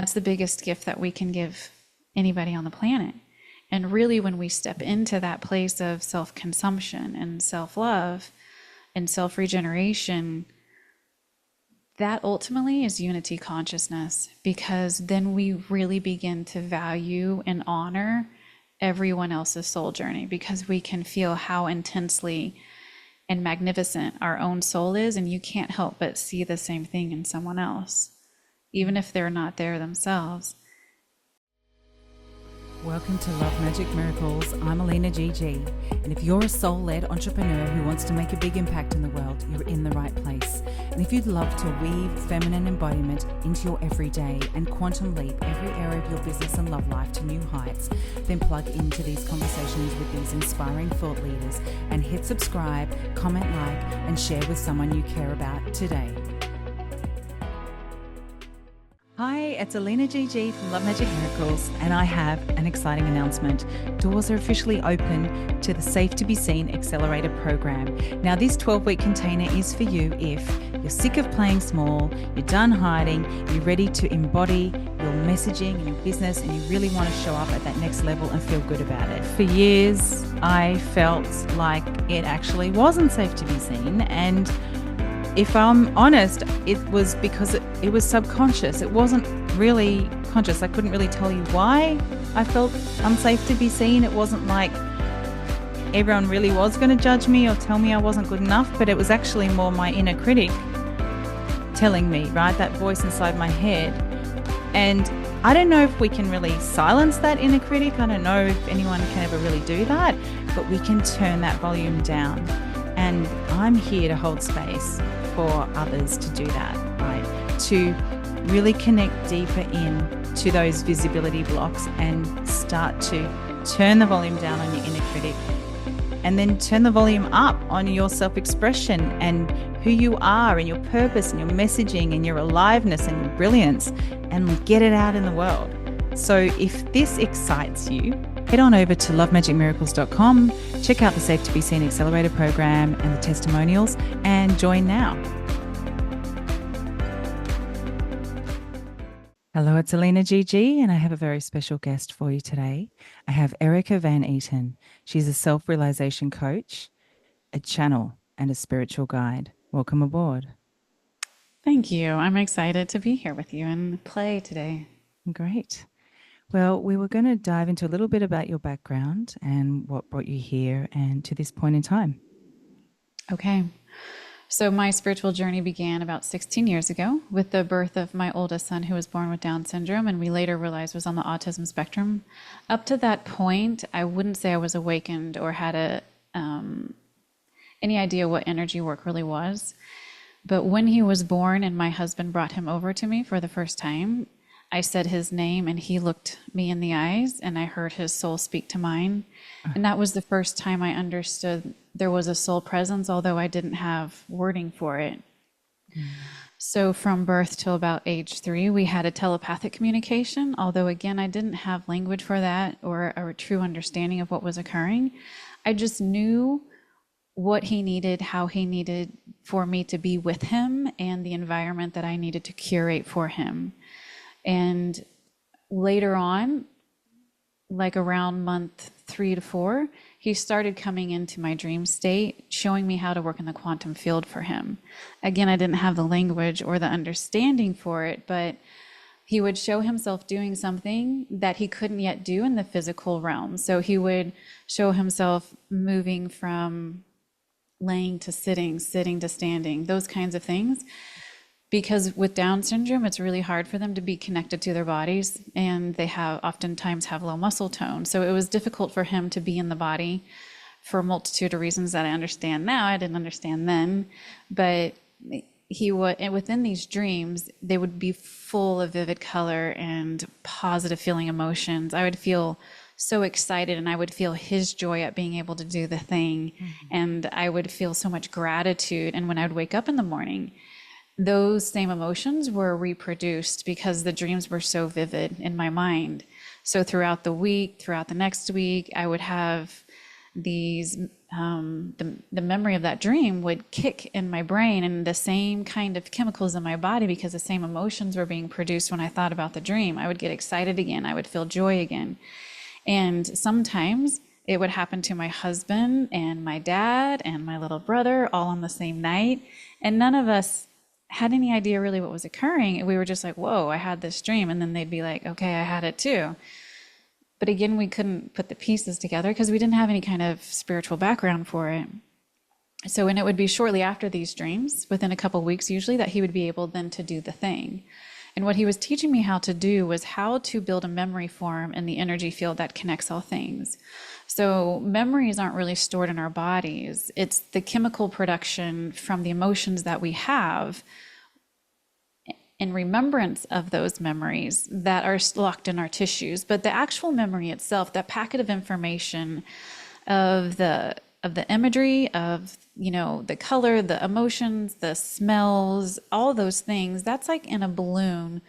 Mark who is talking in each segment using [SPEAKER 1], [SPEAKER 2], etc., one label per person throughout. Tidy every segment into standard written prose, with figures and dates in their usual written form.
[SPEAKER 1] That's the biggest gift that we can give anybody on the planet. And really, when we step into that place of self-consumption and self-love and self-regeneration, that ultimately is unity consciousness, because then we really begin to value and honor everyone else's soul journey, because we can feel how intensely and magnificent our own soul is, and you can't help but see the same thing in someone else, even if they're not there themselves.
[SPEAKER 2] Welcome to Love Magic Miracles. I'm Alina GG, and if you're a soul-led entrepreneur who wants to make a big impact in the world, you're in the right place. And if you'd love to weave feminine embodiment into your everyday and quantum leap every area of your business and love life to new heights, then plug into these conversations with these inspiring thought leaders and hit subscribe, comment, like, and share with someone you care about today. Hi, it's Alina GG from Love Magic Miracles, and I have an exciting announcement. Doors are officially open to the Safe to Be Seen Accelerator program. Now, this 12-week container is for you if you're sick of playing small, you're done hiding, you're ready to embody your messaging and your business, and you really want to show up at that next level and feel good about it. For years, I felt like it actually wasn't safe to be seen, and if I'm honest, it was because it was subconscious. It wasn't really conscious. I couldn't really tell you why I felt unsafe to be seen. It wasn't like everyone really was going to judge me or tell me I wasn't good enough, but it was actually more my inner critic telling me, right? That voice inside my head. And I don't know if we can really silence that inner critic. I don't know if anyone can ever really do that, but we can turn that volume down. And I'm here to hold space for others to do that, right? To really connect deeper in to those visibility blocks and start to turn the volume down on your inner critic, and then turn the volume up on your self-expression and who you are and your purpose and your messaging and your aliveness and your brilliance, and get it out in the world. So if this excites you, head on over to lovemagicmiracles.com, check out the Safe to Be Seen Accelerator program and the testimonials, and join now. Hello, it's Alina GG, and I have a very special guest for you today. I have Erica VanEaton. She's a self-realization coach, a channel, and a spiritual guide. Welcome aboard.
[SPEAKER 1] Thank you. I'm excited to be here with you and play today.
[SPEAKER 2] Great. Well, we were going to dive into a little bit about your background and what brought you here and to this point in time.
[SPEAKER 1] Okay. So my spiritual journey began about 16 years ago with the birth of my oldest son, who was born with Down syndrome, and we later realized was on the autism spectrum. Up to that point, I wouldn't say I was awakened or had any idea what energy work really was. But when he was born and my husband brought him over to me for the first time, I said his name and he looked me in the eyes, and I heard his soul speak to mine. And that was the first time I understood there was a soul presence, although I didn't have wording for it. So from birth till about age 3, we had a telepathic communication, although again, I didn't have language for that or a true understanding of what was occurring. I just knew what he needed, how he needed for me to be with him, and the environment that I needed to curate for him. And later on, like around month 3 to 4, he started coming into my dream state, showing me how to work in the quantum field for him. Again, I didn't have the language or the understanding for it, but he would show himself doing something that he couldn't yet do in the physical realm. So he would show himself moving from laying to sitting, sitting to standing, those kinds of things. Because with Down syndrome, it's really hard for them to be connected to their bodies, and they oftentimes have low muscle tone. So it was difficult for him to be in the body for a multitude of reasons that I understand now. I didn't understand then, but he would, and within these dreams, they would be full of vivid color and positive feeling emotions. I would feel so excited, and I would feel his joy at being able to do the thing. And I would feel so much gratitude. And when I would wake up in the morning, those same emotions were reproduced because the dreams were so vivid in my mind. So throughout the week, throughout the next week, I would have these the memory of that dream would kick in my brain, and the same kind of chemicals in my body, because the same emotions were being produced when I thought about the dream. I would get excited again. I would feel joy again. And sometimes it would happen to my husband and my dad and my little brother all on the same night. And none of us had any idea really what was occurring. We were just like, whoa, I had this dream. And then they'd be like, okay, I had it too. But again, we couldn't put the pieces together because we didn't have any kind of spiritual background for it. So, and it would be shortly after these dreams, within a couple of weeks usually, that he would be able then to do the thing. And what he was teaching me how to do was how to build a memory form in the energy field that connects all things. So memories aren't really stored in our bodies. It's the chemical production from the emotions that we have in remembrance of those memories that are locked in our tissues. But the actual memory itself, that packet of information of the imagery, of, you know, the color, the emotions, the smells, all those things, that's like in a balloon.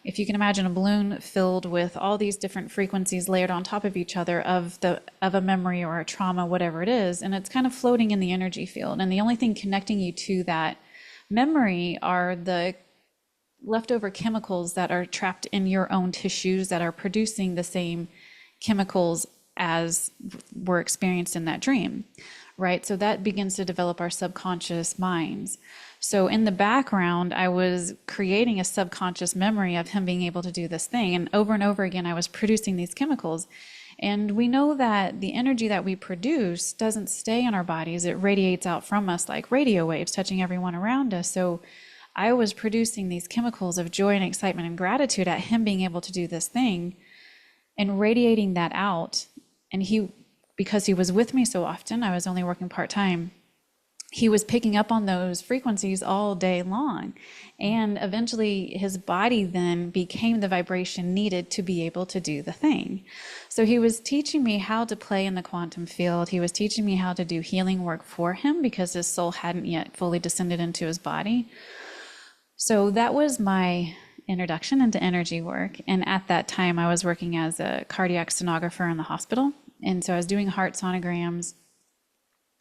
[SPEAKER 1] If you can imagine a balloon filled with all these different frequencies layered on top of each other of a memory or a trauma, whatever it is, and it's kind of floating in the energy field. And the only thing connecting you to that memory are the leftover chemicals that are trapped in your own tissues that are producing the same chemicals as were experienced in that dream, right? So that begins to develop our subconscious minds. So in the background, I was creating a subconscious memory of him being able to do this thing. And over again, I was producing these chemicals. And we know that the energy that we produce doesn't stay in our bodies. It radiates out from us like radio waves, touching everyone around us. So I was producing these chemicals of joy and excitement and gratitude at him being able to do this thing and radiating that out. And because he was with me so often, I was only working part-time, he was picking up on those frequencies all day long. And eventually his body then became the vibration needed to be able to do the thing. So he was teaching me how to play in the quantum field. He was teaching me how to do healing work for him because his soul hadn't yet fully descended into his body. So that was my introduction into energy work. And at that time, I was working as a cardiac sonographer in the hospital. And so I was doing heart sonograms.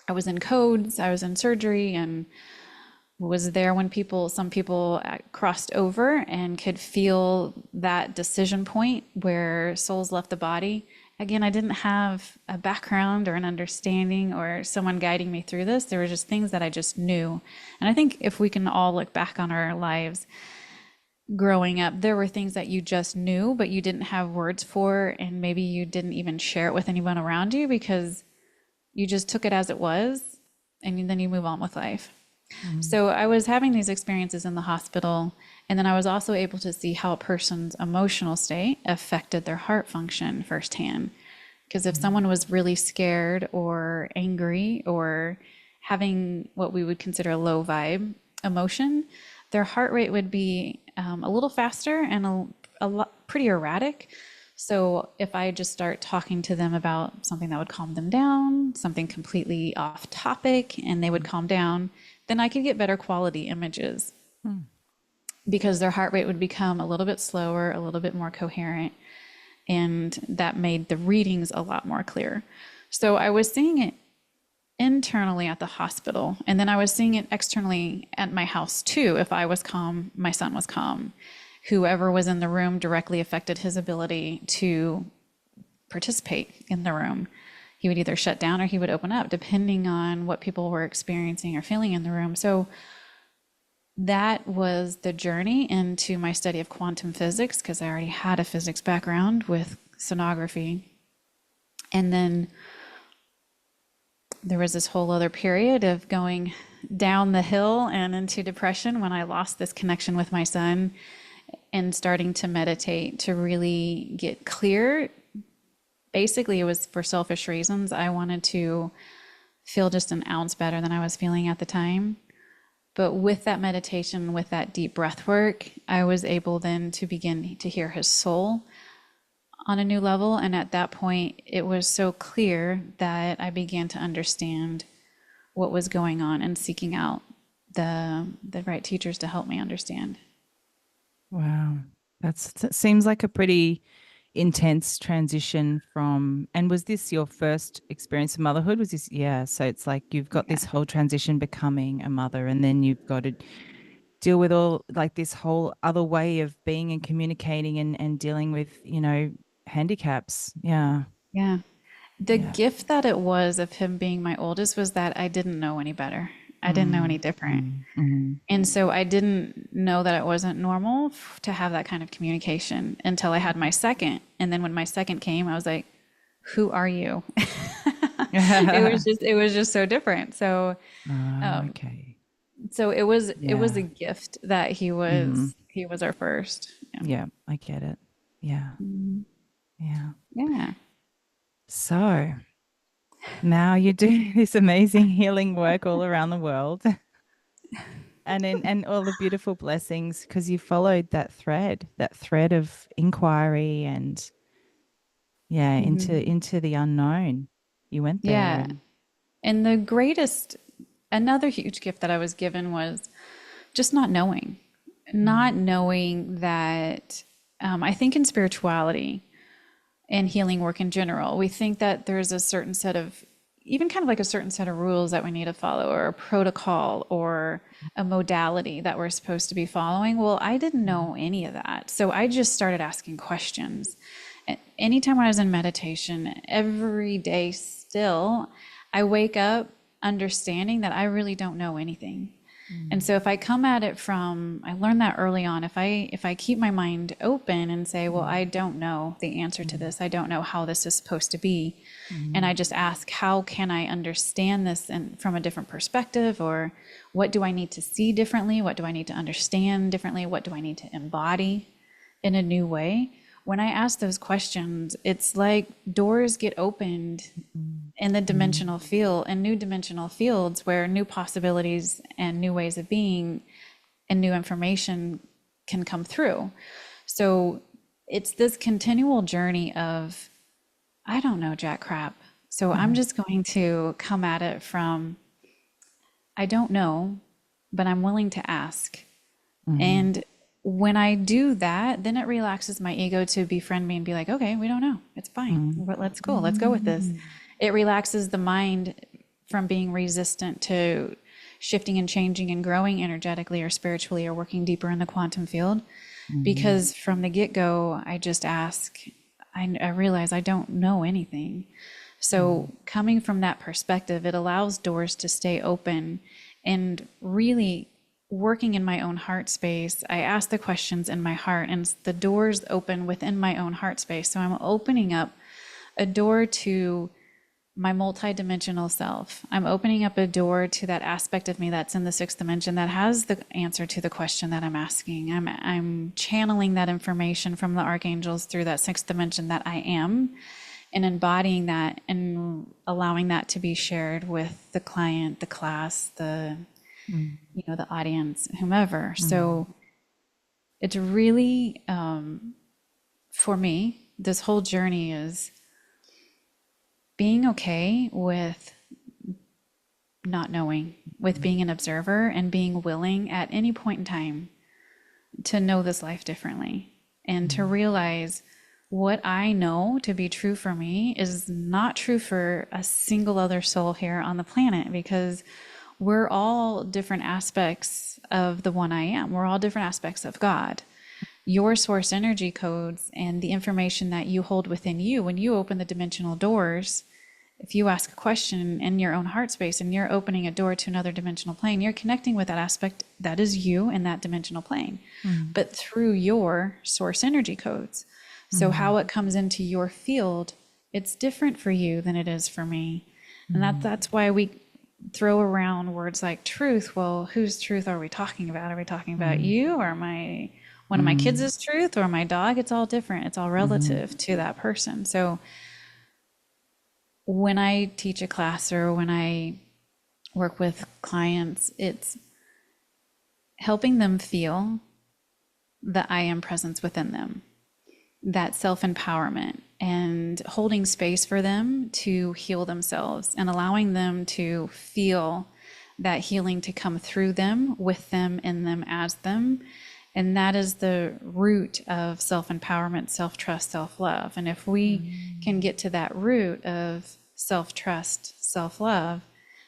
[SPEAKER 1] I was in codes, I was in surgery, and was there when some people crossed over and could feel that decision point where souls left the body. Again, I didn't have a background or an understanding or someone guiding me through this. There were just things that I just knew. And I think if we can all look back on our lives growing up, there were things that you just knew, but you didn't have words for, and maybe you didn't even share it with anyone around you because you just took it as it was, and then you move on with life. Mm-hmm. So I was having these experiences in the hospital, and then I was also able to see how a person's emotional state affected their heart function firsthand. Because if someone was really scared or angry or having what we would consider a low vibe emotion, their heart rate would be a little faster and a lot pretty erratic. So if I just start talking to them about something that would calm them down, something completely off topic, and they would calm down, then I could get better quality images because their heart rate would become a little bit slower, a little bit more coherent, and that made the readings a lot more clear. So I was seeing it internally at the hospital, and then I was seeing it externally at my house too. If I was calm, my son was calm. Whoever was in the room directly affected his ability to participate in the room. He would either shut down or he would open up, depending on what people were experiencing or feeling in the room. So that was the journey into my study of quantum physics, because I already had a physics background with sonography. And then there was this whole other period of going down the hill and into depression when I lost this connection with my son, and starting to meditate to really get clear. Basically, it was for selfish reasons. I wanted to feel just an ounce better than I was feeling at the time. But with that meditation, with that deep breath work, I was able then to begin to hear his soul on a new level. And at that point, it was so clear that I began to understand what was going on and seeking out the right teachers to help me understand.
[SPEAKER 2] Wow. That seems like a pretty intense transition from, and was this your first experience of motherhood? Was this, yeah. So it's like you've got
[SPEAKER 1] Yeah.
[SPEAKER 2] this whole transition becoming a mother, and then you've got to deal with all like this whole other way of being and communicating and dealing with, handicaps. Yeah.
[SPEAKER 1] Yeah. The
[SPEAKER 2] Yeah.
[SPEAKER 1] gift that it was of him being my oldest was that I didn't know any better. I didn't know any
[SPEAKER 2] Mm,
[SPEAKER 1] different.
[SPEAKER 2] mm, mm.
[SPEAKER 1] And so I didn't know that it wasn't normal to have that kind of communication until I had my second. And then when my second came, I was like, who are you? It was just so different. So
[SPEAKER 2] Oh, okay.
[SPEAKER 1] it was a
[SPEAKER 2] Yeah.
[SPEAKER 1] gift that he
[SPEAKER 2] Mm,
[SPEAKER 1] was our first. Yeah.
[SPEAKER 2] yeah, I get it. Yeah. Yeah.
[SPEAKER 1] Yeah.
[SPEAKER 2] So now you do this amazing healing work all around the world and all the beautiful blessings because you followed that thread of inquiry and yeah, into the unknown. You went there
[SPEAKER 1] Yeah.
[SPEAKER 2] and
[SPEAKER 1] And another huge gift that I was given was just not knowing that I think in spirituality and healing work in general, we think that there's a certain set of, even kind of like a certain set of rules that we need to follow, or a protocol, or a modality that we're supposed to be following. Well, I didn't know any of that. So I just started asking questions. Anytime when I was in meditation, every day still, I wake up understanding that I really don't know anything. And so if I come at it from, I learned that early on, if I keep my mind open and say, well, I don't know the answer to this, I don't know how this is supposed to be, and I just ask, how can I understand this and from a different perspective, or what do I need to see differently? What do I need to understand differently? What do I need to embody in a new way? When I ask those questions, it's like doors get opened in the dimensional field and new dimensional fields where new possibilities and new ways of being and new information can come through. So it's this continual journey of, I don't know jack crap. So I'm just going to come at it from, I don't know, but I'm willing to ask. And when I do that, then it relaxes my ego to befriend me and be like, okay, we don't know. It's fine. But let's go. Let's go with this. It relaxes the mind from being resistant to shifting and changing and growing energetically or spiritually or working deeper in the quantum field. Because from the get-go, I just ask, I realize I don't know anything. So coming from that perspective, it allows doors to stay open and really working in my own heart space. I ask the questions in my heart and the doors open within my own heart space. So I'm opening up a door to my multidimensional self. I'm opening up a door to that aspect of me that's in the sixth dimension that has the answer to the question that I'm asking. I'm channeling that information from the archangels through that sixth dimension that I am, and embodying that and allowing that to be shared with the client, the class, the audience, whomever. So it's really, for me, this whole journey is being okay with not knowing, with being an observer and being willing at any point in time to know this life differently and to realize what I know to be true for me is not true for a single other soul here on the planet, because we're all different aspects of the one I am. We're all different aspects of God. Your source energy codes and the information that you hold within you, when you open the dimensional doors, if you ask a question in your own heart space and you're opening a door to another dimensional plane, you're connecting with that aspect that is you in that dimensional plane, but through your source energy codes. So how it comes into your field, it's different for you than it is for me. And that's why we throw around words like truth. Well, whose truth are we talking about? Are we talking about you, or one of my kids' truth, or my dog? It's all different. It's all relative to that person. So when I teach a class or when I work with clients, it's helping them feel the I am presence within them, that self-empowerment, and holding space for them to heal themselves and allowing them to feel that healing to come through them, with them, in them, as them, And that is the root of self-empowerment, self-trust, self-love. And if we can get to that root of self-trust, self-love,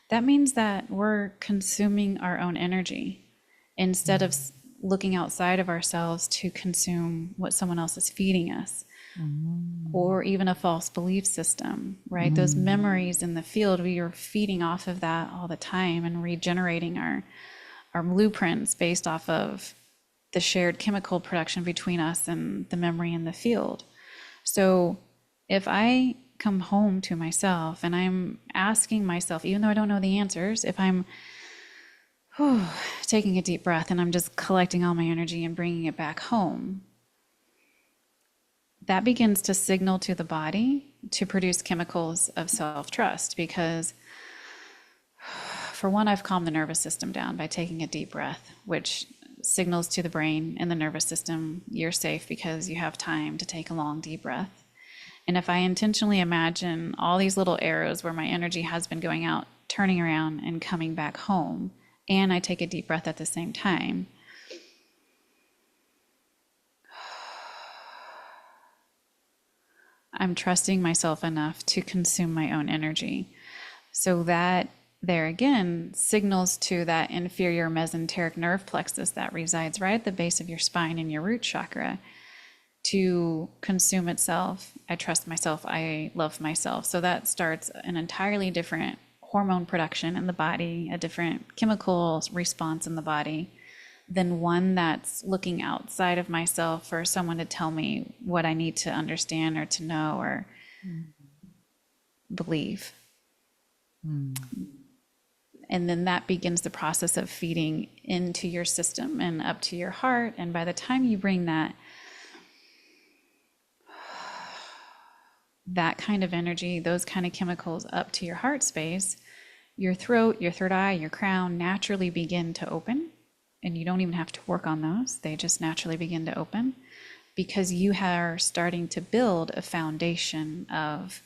[SPEAKER 1] that means that we're consuming our own energy instead of looking outside of ourselves to consume what someone else is feeding us, or even a false belief system, right? Those memories in the field, we are feeding off of that all the time and regenerating our blueprints based off of the shared chemical production between us and the memory in the field. So if I come home to myself and I'm asking myself, even though I don't know the answers, if I'm taking a deep breath and I'm just collecting all my energy and bringing it back home, that begins to signal to the body to produce chemicals of self-trust. Because for one, I've calmed the nervous system down by taking a deep breath, which signals to the brain and the nervous system, you're safe because you have time to take a long, deep breath. And if I intentionally imagine all these little arrows where my energy has been going out, turning around and coming back home, and I take a deep breath at the same time, I'm trusting myself enough to consume my own energy. So that there again signals to that inferior mesenteric nerve plexus that resides right at the base of your spine in your root chakra to consume itself. I trust myself. I love myself. So that starts an entirely different hormone production in the body, a different chemical response in the body than one that's looking outside of myself for someone to tell me what I need to understand or to know or believe. And then that begins the process of feeding into your system and up to your heart. And by the time you bring that kind of energy, those kind of chemicals up to your heart space, your throat, your third eye, your crown naturally begin to open. And you don't even have to work on those. They just naturally begin to open because you are starting to build a foundation of,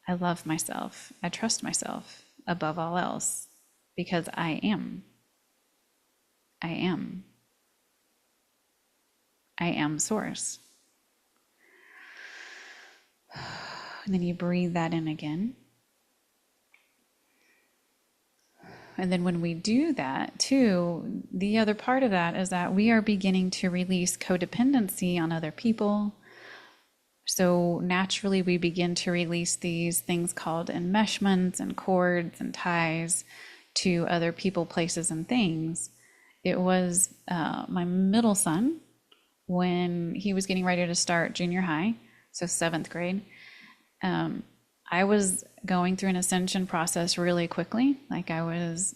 [SPEAKER 1] I love myself. I trust myself above all else because I am source. And then you breathe that in again. And then when we do that too, the other part of that is that we are beginning to release codependency on other people. So naturally we begin to release these things called enmeshments and cords and ties to other people, places, and things. It was my middle son when he was getting ready to start junior high, so 7th grade. I was going through an ascension process really quickly. Like I was,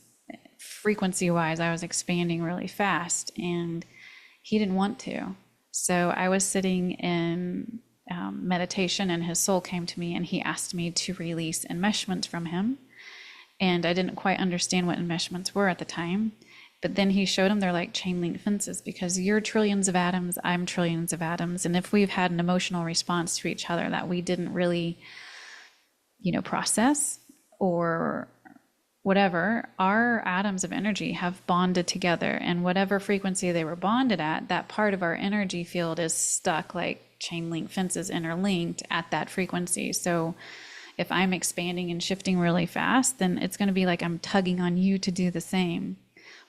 [SPEAKER 1] frequency-wise, I was expanding really fast, and he didn't want to. So I was sitting in meditation, and his soul came to me, and he asked me to release enmeshments from him. And I didn't quite understand what enmeshments were at the time. But then he showed him they're like chain link fences, because you're trillions of atoms, I'm trillions of atoms. And if we've had an emotional response to each other that we didn't really, process or whatever, our atoms of energy have bonded together. And whatever frequency they were bonded at, that part of our energy field is stuck like chain link fences, interlinked at that frequency. So if I'm expanding and shifting really fast, then it's going to be like I'm tugging on you to do the same.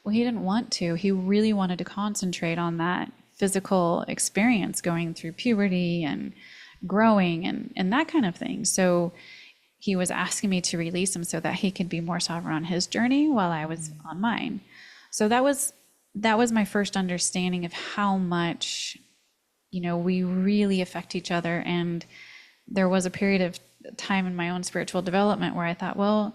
[SPEAKER 1] Well, he didn't want to. He really wanted to concentrate on that physical experience going through puberty and growing and that kind of thing. So he was asking me to release him so that he could be more sovereign on his journey while I was on mine. So that was my first understanding of how much, we really affect each other. And there was a period of time in my own spiritual development where I thought, well,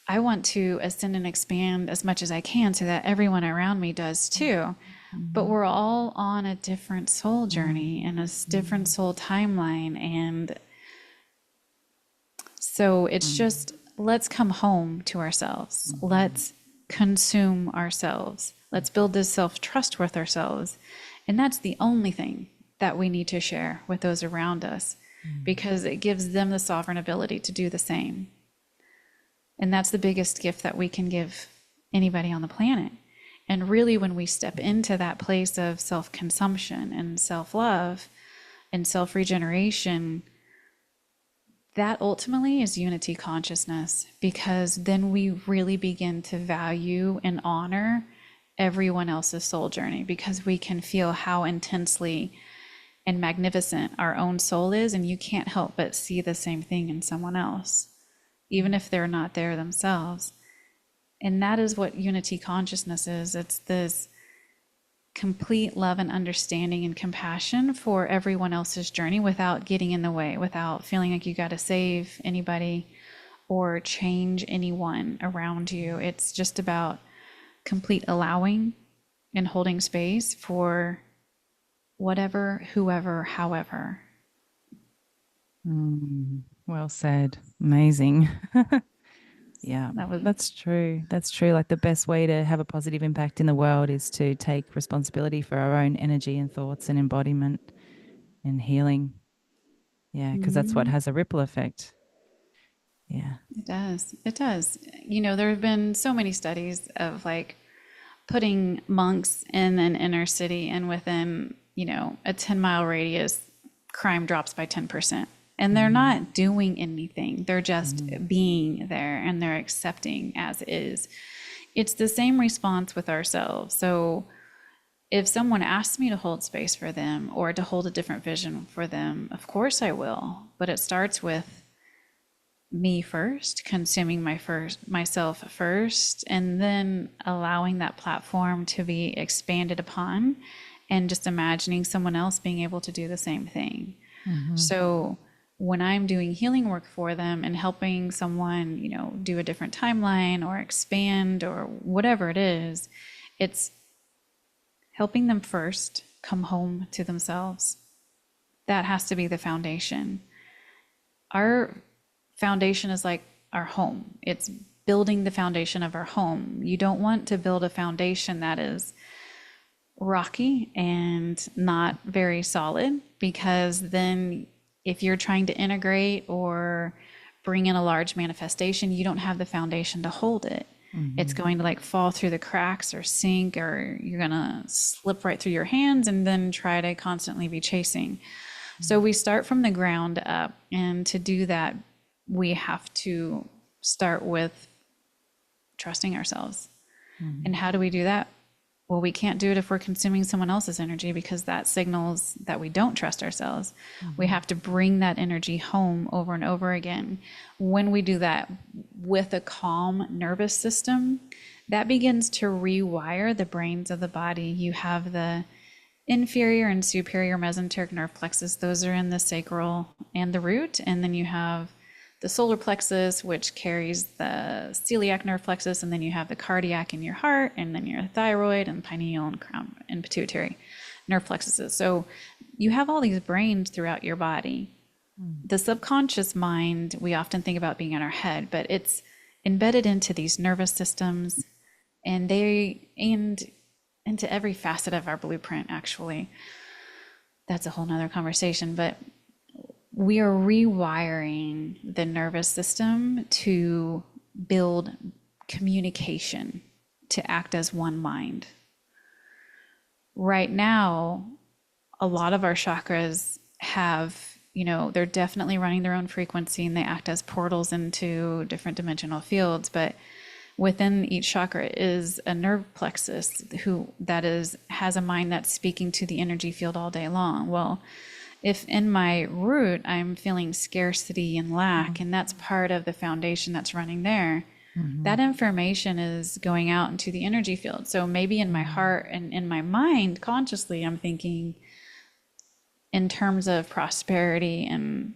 [SPEAKER 1] I want to ascend and expand as much as I can so that everyone around me does too. But we're all on a different soul journey and a different soul timeline. And so it's just, let's come home to ourselves. Let's consume ourselves. Let's build this self-trust with ourselves. And that's the only thing that we need to share with those around us, because it gives them the sovereign ability to do the same. And that's the biggest gift that we can give anybody on the planet, And really, when we step into that place of self-consumption and self-love and self-regeneration, that ultimately is unity consciousness, because then we really begin to value and honor everyone else's soul journey, because we can feel how intensely and magnificent our own soul is, and you can't help but see the same thing in someone else, even if they're not there themselves. And that is what unity consciousness is. It's this complete love and understanding and compassion for everyone else's journey without getting in the way, without feeling like you got to save anybody or change anyone around you. It's just about complete allowing and holding space for whatever, whoever, however.
[SPEAKER 2] Well said. Amazing. Yeah, that's true. That's true. Like the best way to have a positive impact in the world is to take responsibility for our own energy and thoughts and embodiment and healing. Yeah, because that's what has a ripple effect. Yeah.
[SPEAKER 1] It does. It does. There have been so many studies of like putting monks in an inner city, and within, a 10-mile radius, crime drops by 10%. And they're not doing anything. They're just being there, and they're accepting as is. It's the same response with ourselves. So if someone asks me to hold space for them or to hold a different vision for them, of course I will. But it starts with me first, consuming myself first, and then allowing that platform to be expanded upon, and just imagining someone else being able to do the same thing. So when I'm doing healing work for them and helping someone, do a different timeline or expand or whatever it is, it's helping them first come home to themselves. That has to be the foundation. Our foundation is like our home. It's building the foundation of our home. You don't want to build a foundation that is rocky and not very solid, because then if you're trying to integrate or bring in a large manifestation, you don't have the foundation to hold it. It's going to like fall through the cracks or sink, or you're going to slip right through your hands and then try to constantly be chasing. So we start from the ground up, and to do that, we have to start with trusting ourselves. And how do we do that? Well, we can't do it if we're consuming someone else's energy, because that signals that we don't trust ourselves. We have to bring that energy home over and over again. When we do that with a calm nervous system, that begins to rewire the brains of the body. You have the inferior and superior mesenteric nerve plexus. Those are in the sacral and the root. And then you have the solar plexus, which carries the celiac nerve plexus, and then you have the cardiac in your heart, and then your thyroid and pineal and crown and pituitary nerve plexuses. So you have all these brains throughout your body. The subconscious mind, we often think about being in our head, but it's embedded into these nervous systems, and into every facet of our blueprint, actually. That's a whole nother conversation, but we are rewiring the nervous system to build communication, to act as one mind. Right now, a lot of our chakras have, they're definitely running their own frequency, and they act as portals into different dimensional fields. But within each chakra is a nerve plexus has a mind that's speaking to the energy field all day long. Well, if in my root I'm feeling scarcity and lack, and that's part of the foundation that's running there, that information is going out into the energy field. So maybe in my heart and in my mind, consciously, I'm thinking in terms of prosperity and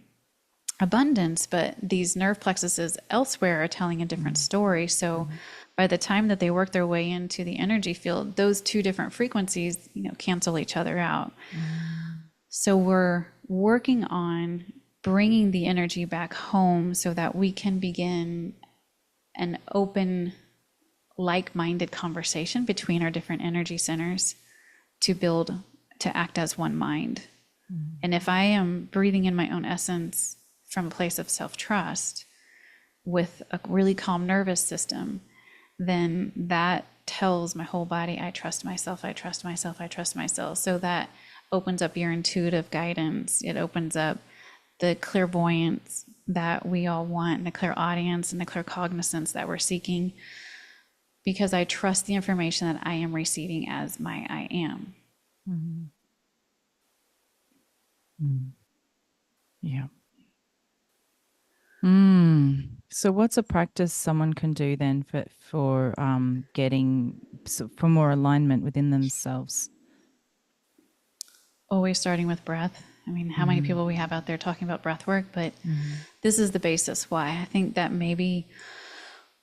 [SPEAKER 1] abundance, but these nerve plexuses elsewhere are telling a different story. So by the time that they work their way into the energy field, those two different frequencies, cancel each other out. So we're working on bringing the energy back home so that we can begin an open, like-minded conversation between our different energy centers to act as one mind. And if I am breathing in my own essence from a place of self-trust with a really calm nervous system, then that tells my whole body, I trust myself, I trust myself, I trust myself. So that opens up your intuitive guidance. It opens up the clairvoyance that we all want, and the clairaudience and the claircognizance that we're seeking, because I trust the information that I am receiving as my I am.
[SPEAKER 2] Yeah. So what's a practice someone can do then for getting for more alignment within themselves?
[SPEAKER 1] Always starting with breath. I mean, how many people we have out there talking about breath work, but this is the basis why I think that maybe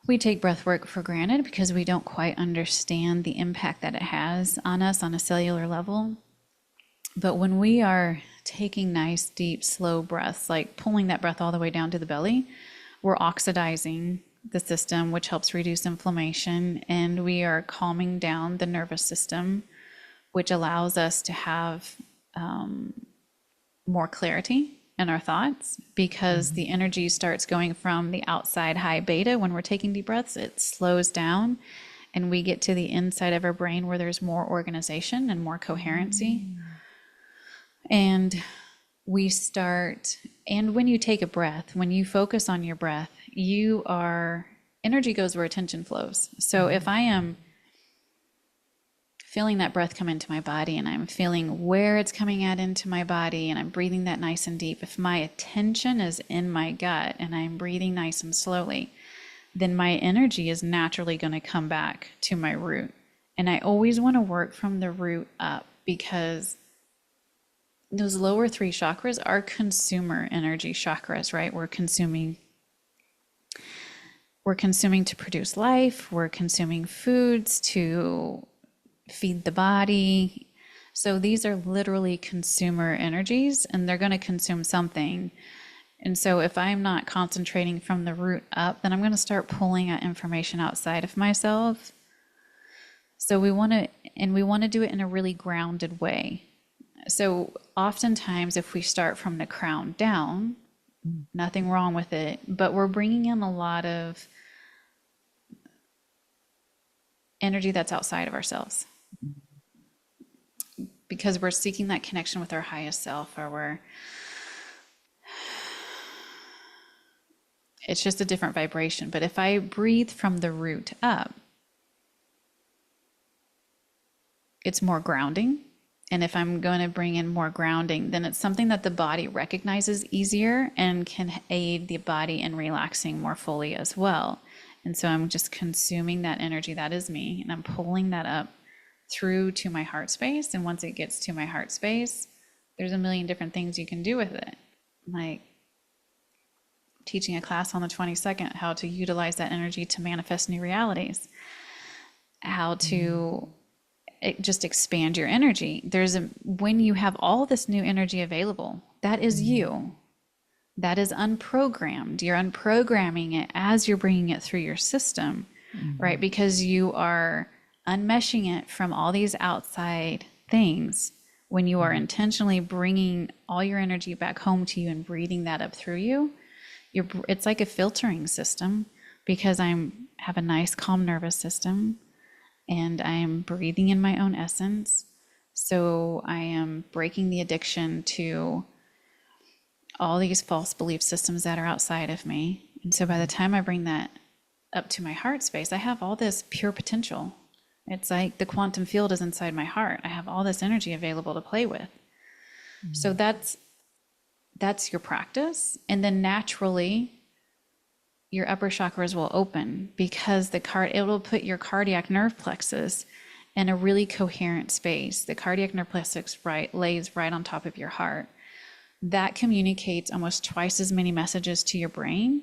[SPEAKER 1] we take breath work for granted because we don't quite understand the impact that it has on us on a cellular level. But when we are taking nice, deep, slow breaths, like pulling that breath all the way down to the belly, we're oxidizing the system, which helps reduce inflammation, and we are calming down the nervous system, which allows us to have more clarity in our thoughts, because the energy starts going from the outside high beta. When we're taking deep breaths, it slows down and we get to the inside of our brain where there's more organization and more coherency. And we start, and when you take a breath, when you focus on your breath, energy goes where attention flows. So if I am feeling that breath come into my body and I'm feeling where it's coming at into my body and I'm breathing that nice and deep, if my attention is in my gut and I'm breathing nice and slowly, then my energy is naturally going to come back to my root. And I always want to work from the root up, because those lower three chakras are consumer energy chakras, right? We're consuming to produce life. We're consuming foods to feed the body. So these are literally consumer energies, and they're going to consume something. And so if I'm not concentrating from the root up, then I'm going to start pulling out information outside of myself. So we want to do it in a really grounded way. So oftentimes if we start from the crown down, nothing wrong with it, but we're bringing in a lot of energy that's outside of ourselves, because we're seeking that connection with our highest self, or it's just a different vibration. But if I breathe from the root up, it's more grounding. And if I'm going to bring in more grounding, then it's something that the body recognizes easier and can aid the body in relaxing more fully as well. And so I'm just consuming that energy that is me, and I'm pulling that up through to my heart space. And once it gets to my heart space, there's a million different things you can do with it. Like teaching a class on the 22nd, how to utilize that energy to manifest new realities, how to just expand your energy. When you have all this new energy available, that is you. That is unprogrammed. You're unprogramming it as you're bringing it through your system, right? Because you are unmeshing it from all these outside things. When you are intentionally bringing all your energy back home to you and breathing that up through you, it's like a filtering system, because have a nice calm nervous system, and I am breathing in my own essence. So I am breaking the addiction to all these false belief systems that are outside of me. And so by the time I bring that up to my heart space, I have all this pure potential. It's like the quantum field is inside my heart. I have all this energy available to play with. So that's your practice. And then naturally, your upper chakras will open, because it will put your cardiac nerve plexus in a really coherent space. The cardiac nerve plexus lays right on top of your heart. That communicates almost twice as many messages to your brain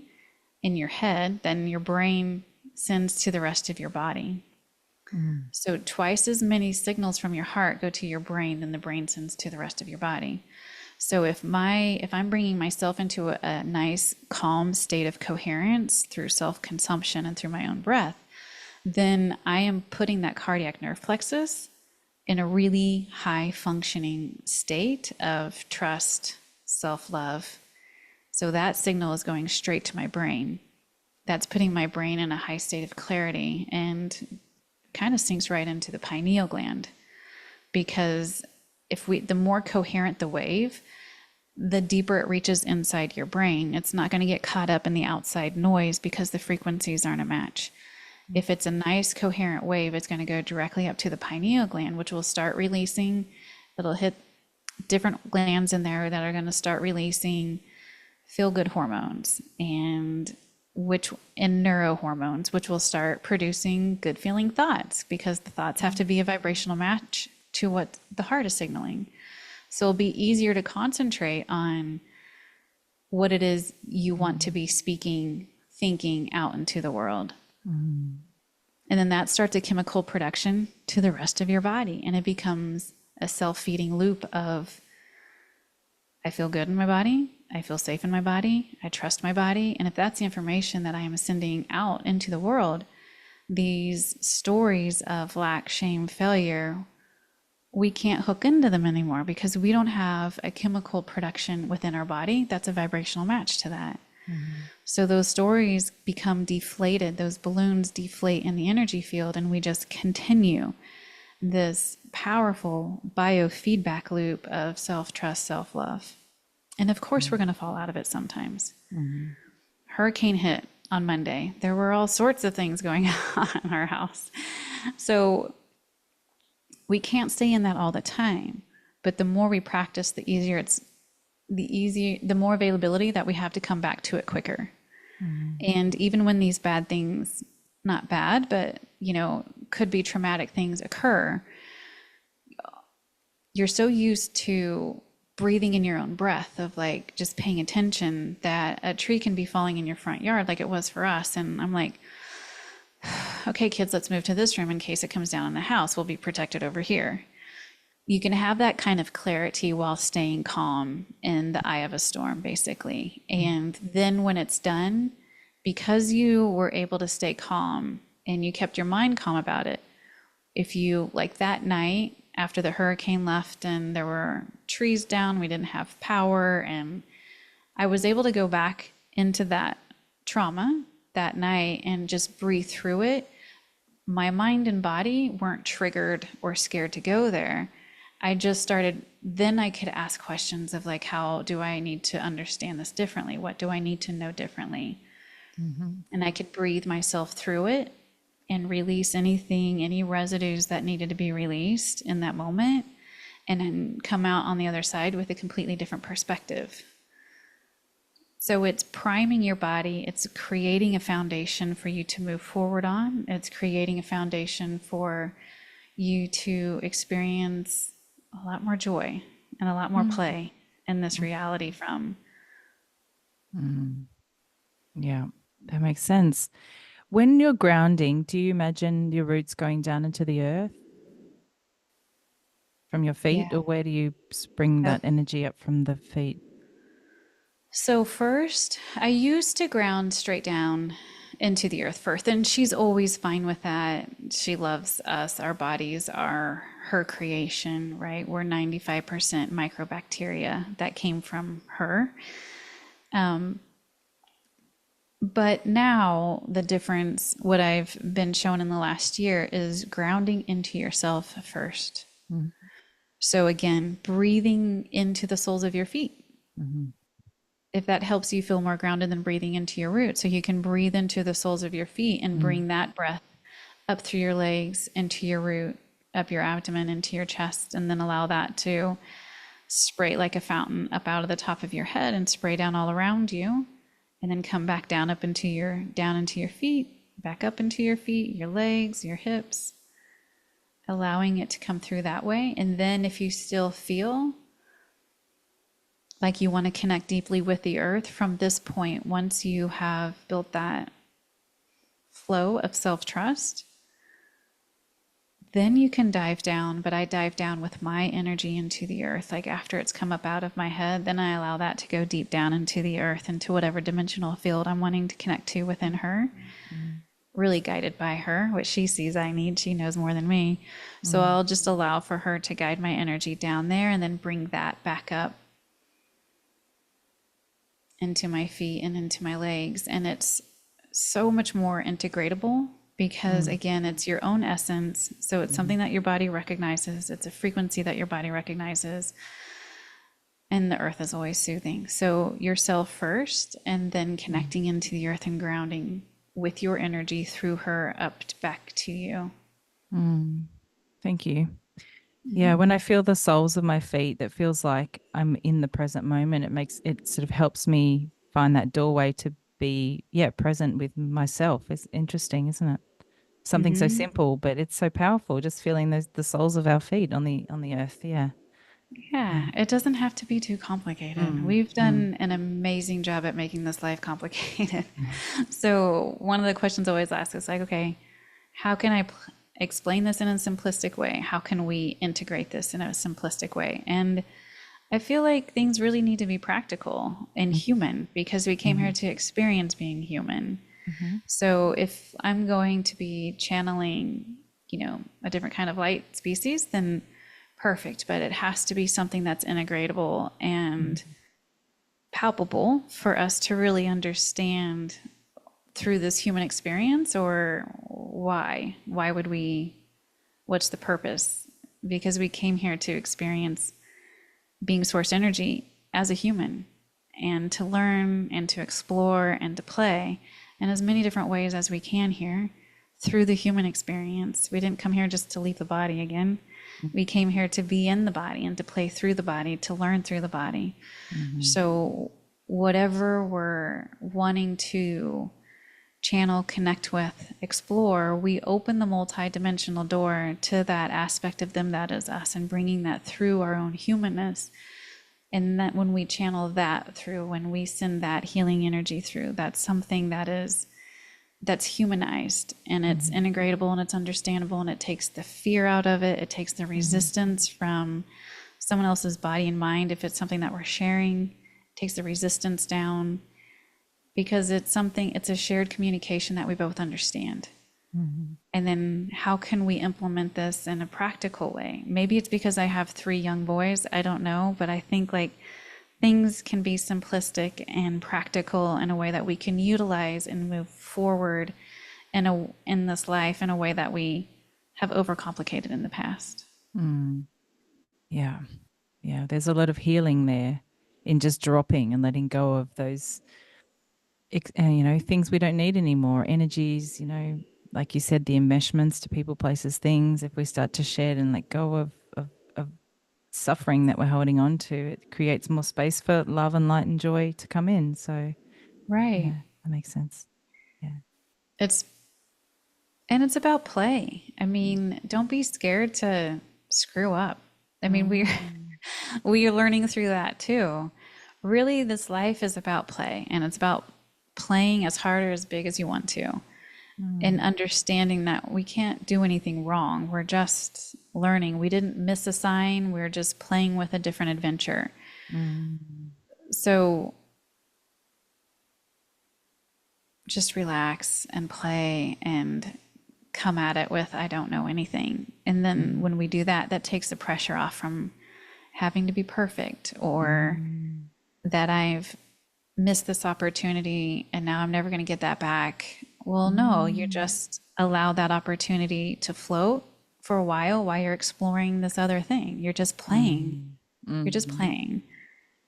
[SPEAKER 1] in your head than your brain sends to the rest of your body. So twice as many signals from your heart go to your brain than the brain sends to the rest of your body. So if I'm bringing myself into a nice, calm state of coherence through self-consumption and through my own breath, then I am putting that cardiac nerve plexus in a really high functioning state of trust, self-love. So that signal is going straight to my brain. That's putting my brain in a high state of clarity and kind of sinks right into the pineal gland, because the more coherent the wave, the deeper it reaches inside your brain. It's not going to get caught up in the outside noise because the frequencies aren't a match. If it's a nice coherent wave, it's going to go directly up to the pineal gland, which will start releasing. It'll hit different glands in there that are going to start releasing feel-good hormones and neurohormones, which will start producing good feeling thoughts, because the thoughts have to be a vibrational match to what the heart is signaling. So it'll be easier to concentrate on what it is you want to be speaking, thinking out into the world. And then that starts a chemical production to the rest of your body, and it becomes a self-feeding loop of, I feel good in my body, I feel safe in my body, I trust my body. And if that's the information that I am sending out into the world, these stories of lack, shame, failure, we can't hook into them anymore, because we don't have a chemical production within our body that's a vibrational match to that. So those stories become deflated, those balloons deflate in the energy field, and we just continue this powerful biofeedback loop of self-trust, self-love. And of course, we're going to fall out of it sometimes. Hurricane hit on Monday. There were all sorts of things going on in our house. So we can't stay in that all the time. But the more we practice, the more availability that we have to come back to it quicker. And even when these bad things, not bad, but, could be traumatic things occur, you're so used to breathing in your own breath, of like just paying attention, that a tree can be falling in your front yard like it was for us. And I'm like, okay, kids, let's move to this room in case it comes down in the house. We'll be protected over here. You can have that kind of clarity while staying calm in the eye of a storm, basically. And then when it's done, because you were able to stay calm and you kept your mind calm about it, if you, like that night after the hurricane left and there were trees down, we didn't have power, and I was able to go back into that trauma that night and just breathe through it. My mind and body weren't triggered or scared to go there. I just started, then I could ask questions of like, how do I need to understand this differently? What do I need to know differently? And I could breathe myself through it and release any residues that needed to be released in that moment, and then come out on the other side with a completely different perspective. So it's priming your body. It's creating a foundation for you to move forward on. It's creating a foundation for you to experience a lot more joy and a lot more play in this reality from.
[SPEAKER 2] Yeah, that makes sense. When you're grounding, do you imagine your roots going down into the earth from your feet,
[SPEAKER 1] Yeah.
[SPEAKER 2] or where do you bring that energy up from the feet?
[SPEAKER 1] So first, I used to ground straight down into the earth first, and she's always fine with that. She loves us. Our bodies are her creation, right? We're 95% microbacteria that came from her. But now the difference, what I've been shown in the last year, is grounding into yourself first. So again, breathing into the soles of your feet. If that helps you feel more grounded than breathing into your roots. So you can breathe into the soles of your feet and bring that breath up through your legs, into your root, up your abdomen, into your chest, and then allow that to spray like a fountain up out of the top of your head and spray down all around you. And then come back down into your feet, back up into your feet, your legs, your hips, allowing it to come through that way. And then if you still feel like you want to connect deeply with the earth from this point, once you have built that flow of self-trust, then you can dive down. But I dive down with my energy into the earth. Like after it's come up out of my head, then I allow that to go deep down into the earth, into whatever dimensional field I'm wanting to connect to within her. Really guided by her, what she sees I need. She knows more than me. So I'll just allow for her to guide my energy down there, and then bring that back up into my feet and into my legs. And it's so much more integratable because again, it's your own essence. So it's something that your body recognizes. It's a frequency that your body recognizes. And the earth is always soothing. So yourself first, and then connecting into the earth and grounding with your energy through her back to you.
[SPEAKER 2] Thank you. Yeah, when I feel the soles of my feet, that feels like I'm in the present moment. It sort of helps me find that doorway to be, present with myself. It's interesting, isn't it? Something so simple, but it's so powerful. Just feeling the soles of our feet on the earth. Yeah.
[SPEAKER 1] Yeah, it doesn't have to be too complicated. We've done an amazing job at making this life complicated. So one of the questions I always ask is like, okay, how can I explain this in a simplistic way? How can we integrate this in a simplistic way? And I feel like things really need to be practical and human, because we came here to experience being human. So if I'm going to be channeling, a different kind of light species, then perfect, but it has to be something that's integratable and palpable for us to really understand through this human experience. Or why would we, what's the purpose? Because we came here to experience being source energy as a human, and to learn and to explore and to play in as many different ways as we can here through the human experience. We didn't come here just to leave the body again. We came here to be in the body and to play through the body, to learn through the body. So whatever we're wanting to channel, connect with, explore, we open the multi-dimensional door to that aspect of them that is us, and bringing that through our own humanness. And that when we channel that through, when we send that healing energy through, that's something that's humanized, and it's integratable, and it's understandable, and it takes the fear out of it. It takes the resistance from someone else's body and mind. If it's something that we're sharing, it takes the resistance down, because it's a shared communication that we both understand. And then how can we implement this in a practical way? Maybe it's because I have 3 young boys, I don't know, but I think like things can be simplistic and practical in a way that we can utilize and move forward in this life in a way that we have overcomplicated in the past.
[SPEAKER 2] Yeah. Yeah. There's a lot of healing there in just dropping and letting go of those, things we don't need anymore. Energies, like you said, the enmeshments to people, places, things. If we start to shed and let go of suffering that we're holding on to, it creates more space for love and light and joy to come in. So,
[SPEAKER 1] Right.
[SPEAKER 2] yeah, that makes sense. Yeah.
[SPEAKER 1] It's about play. I mean, don't be scared to screw up. I mean, we're learning through that too. Really, this life is about play, and it's about playing as hard or as big as you want to, and understanding that we can't do anything wrong. We're just learning. We didn't miss a sign. We're just playing with a different adventure. So just relax and play and come at it with, I don't know anything. And then when we do that, that takes the pressure off from having to be perfect, or that I've missed this opportunity and now I'm never going to get that back. Well, no, you just allow that opportunity to float for a while you're exploring this other thing. You're just playing. You're just playing.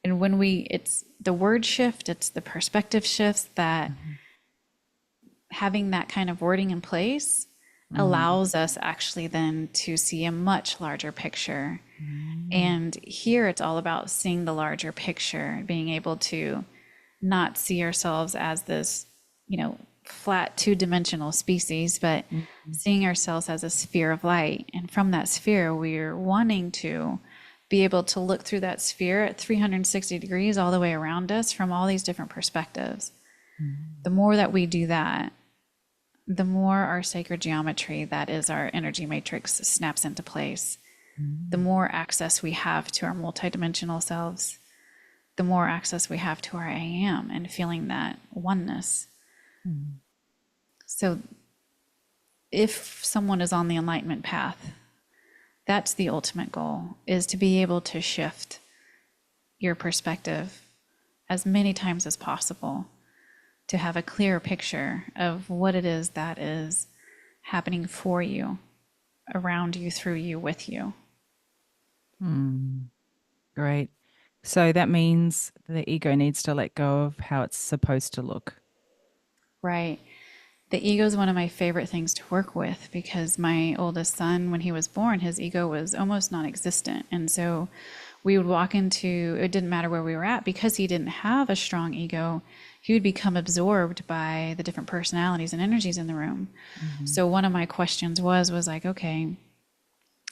[SPEAKER 1] And when it's the word shift, it's the perspective shifts, that having that kind of wording in place allows us actually then to see a much larger picture. And here it's all about seeing the larger picture, being able to not see ourselves as this, flat 2-dimensional species, but seeing ourselves as a sphere of light. And from that sphere, we're wanting to be able to look through that sphere at 360 degrees all the way around us from all these different perspectives. The more that we do that, the more our sacred geometry, that is our energy matrix, snaps into place. The more access we have to our multidimensional selves, the more access we have to our I am, and feeling that oneness. So if someone is on the enlightenment path, that's the ultimate goal, is to be able to shift your perspective as many times as possible, to have a clear picture of what it is that is happening for you, around you, through you, with you.
[SPEAKER 2] Great. So that means the ego needs to let go of how it's supposed to look.
[SPEAKER 1] Right. The ego is one of my favorite things to work with because my oldest son, when he was born, his ego was almost non-existent. And so we would walk into, it didn't matter where we were at, because he didn't have a strong ego, he would become absorbed by the different personalities and energies in the room. So one of my questions was like, okay,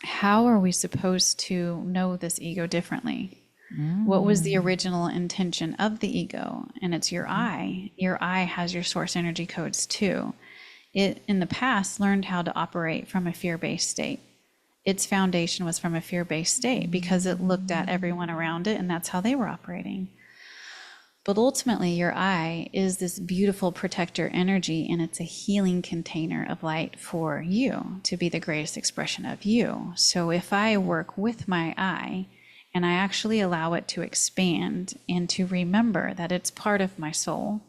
[SPEAKER 1] how are we supposed to know this ego differently? What was the original intention of the ego? And it's your I. Your I has your source energy codes too. It, in the past, learned how to operate from a fear-based state. Its foundation was from a fear-based state because it looked at everyone around it and that's how they were operating. But ultimately, your I is this beautiful protector energy, and it's a healing container of light for you to be the greatest expression of you. So if I work with my I, and I actually allow it to expand and to remember that it's part of my soul,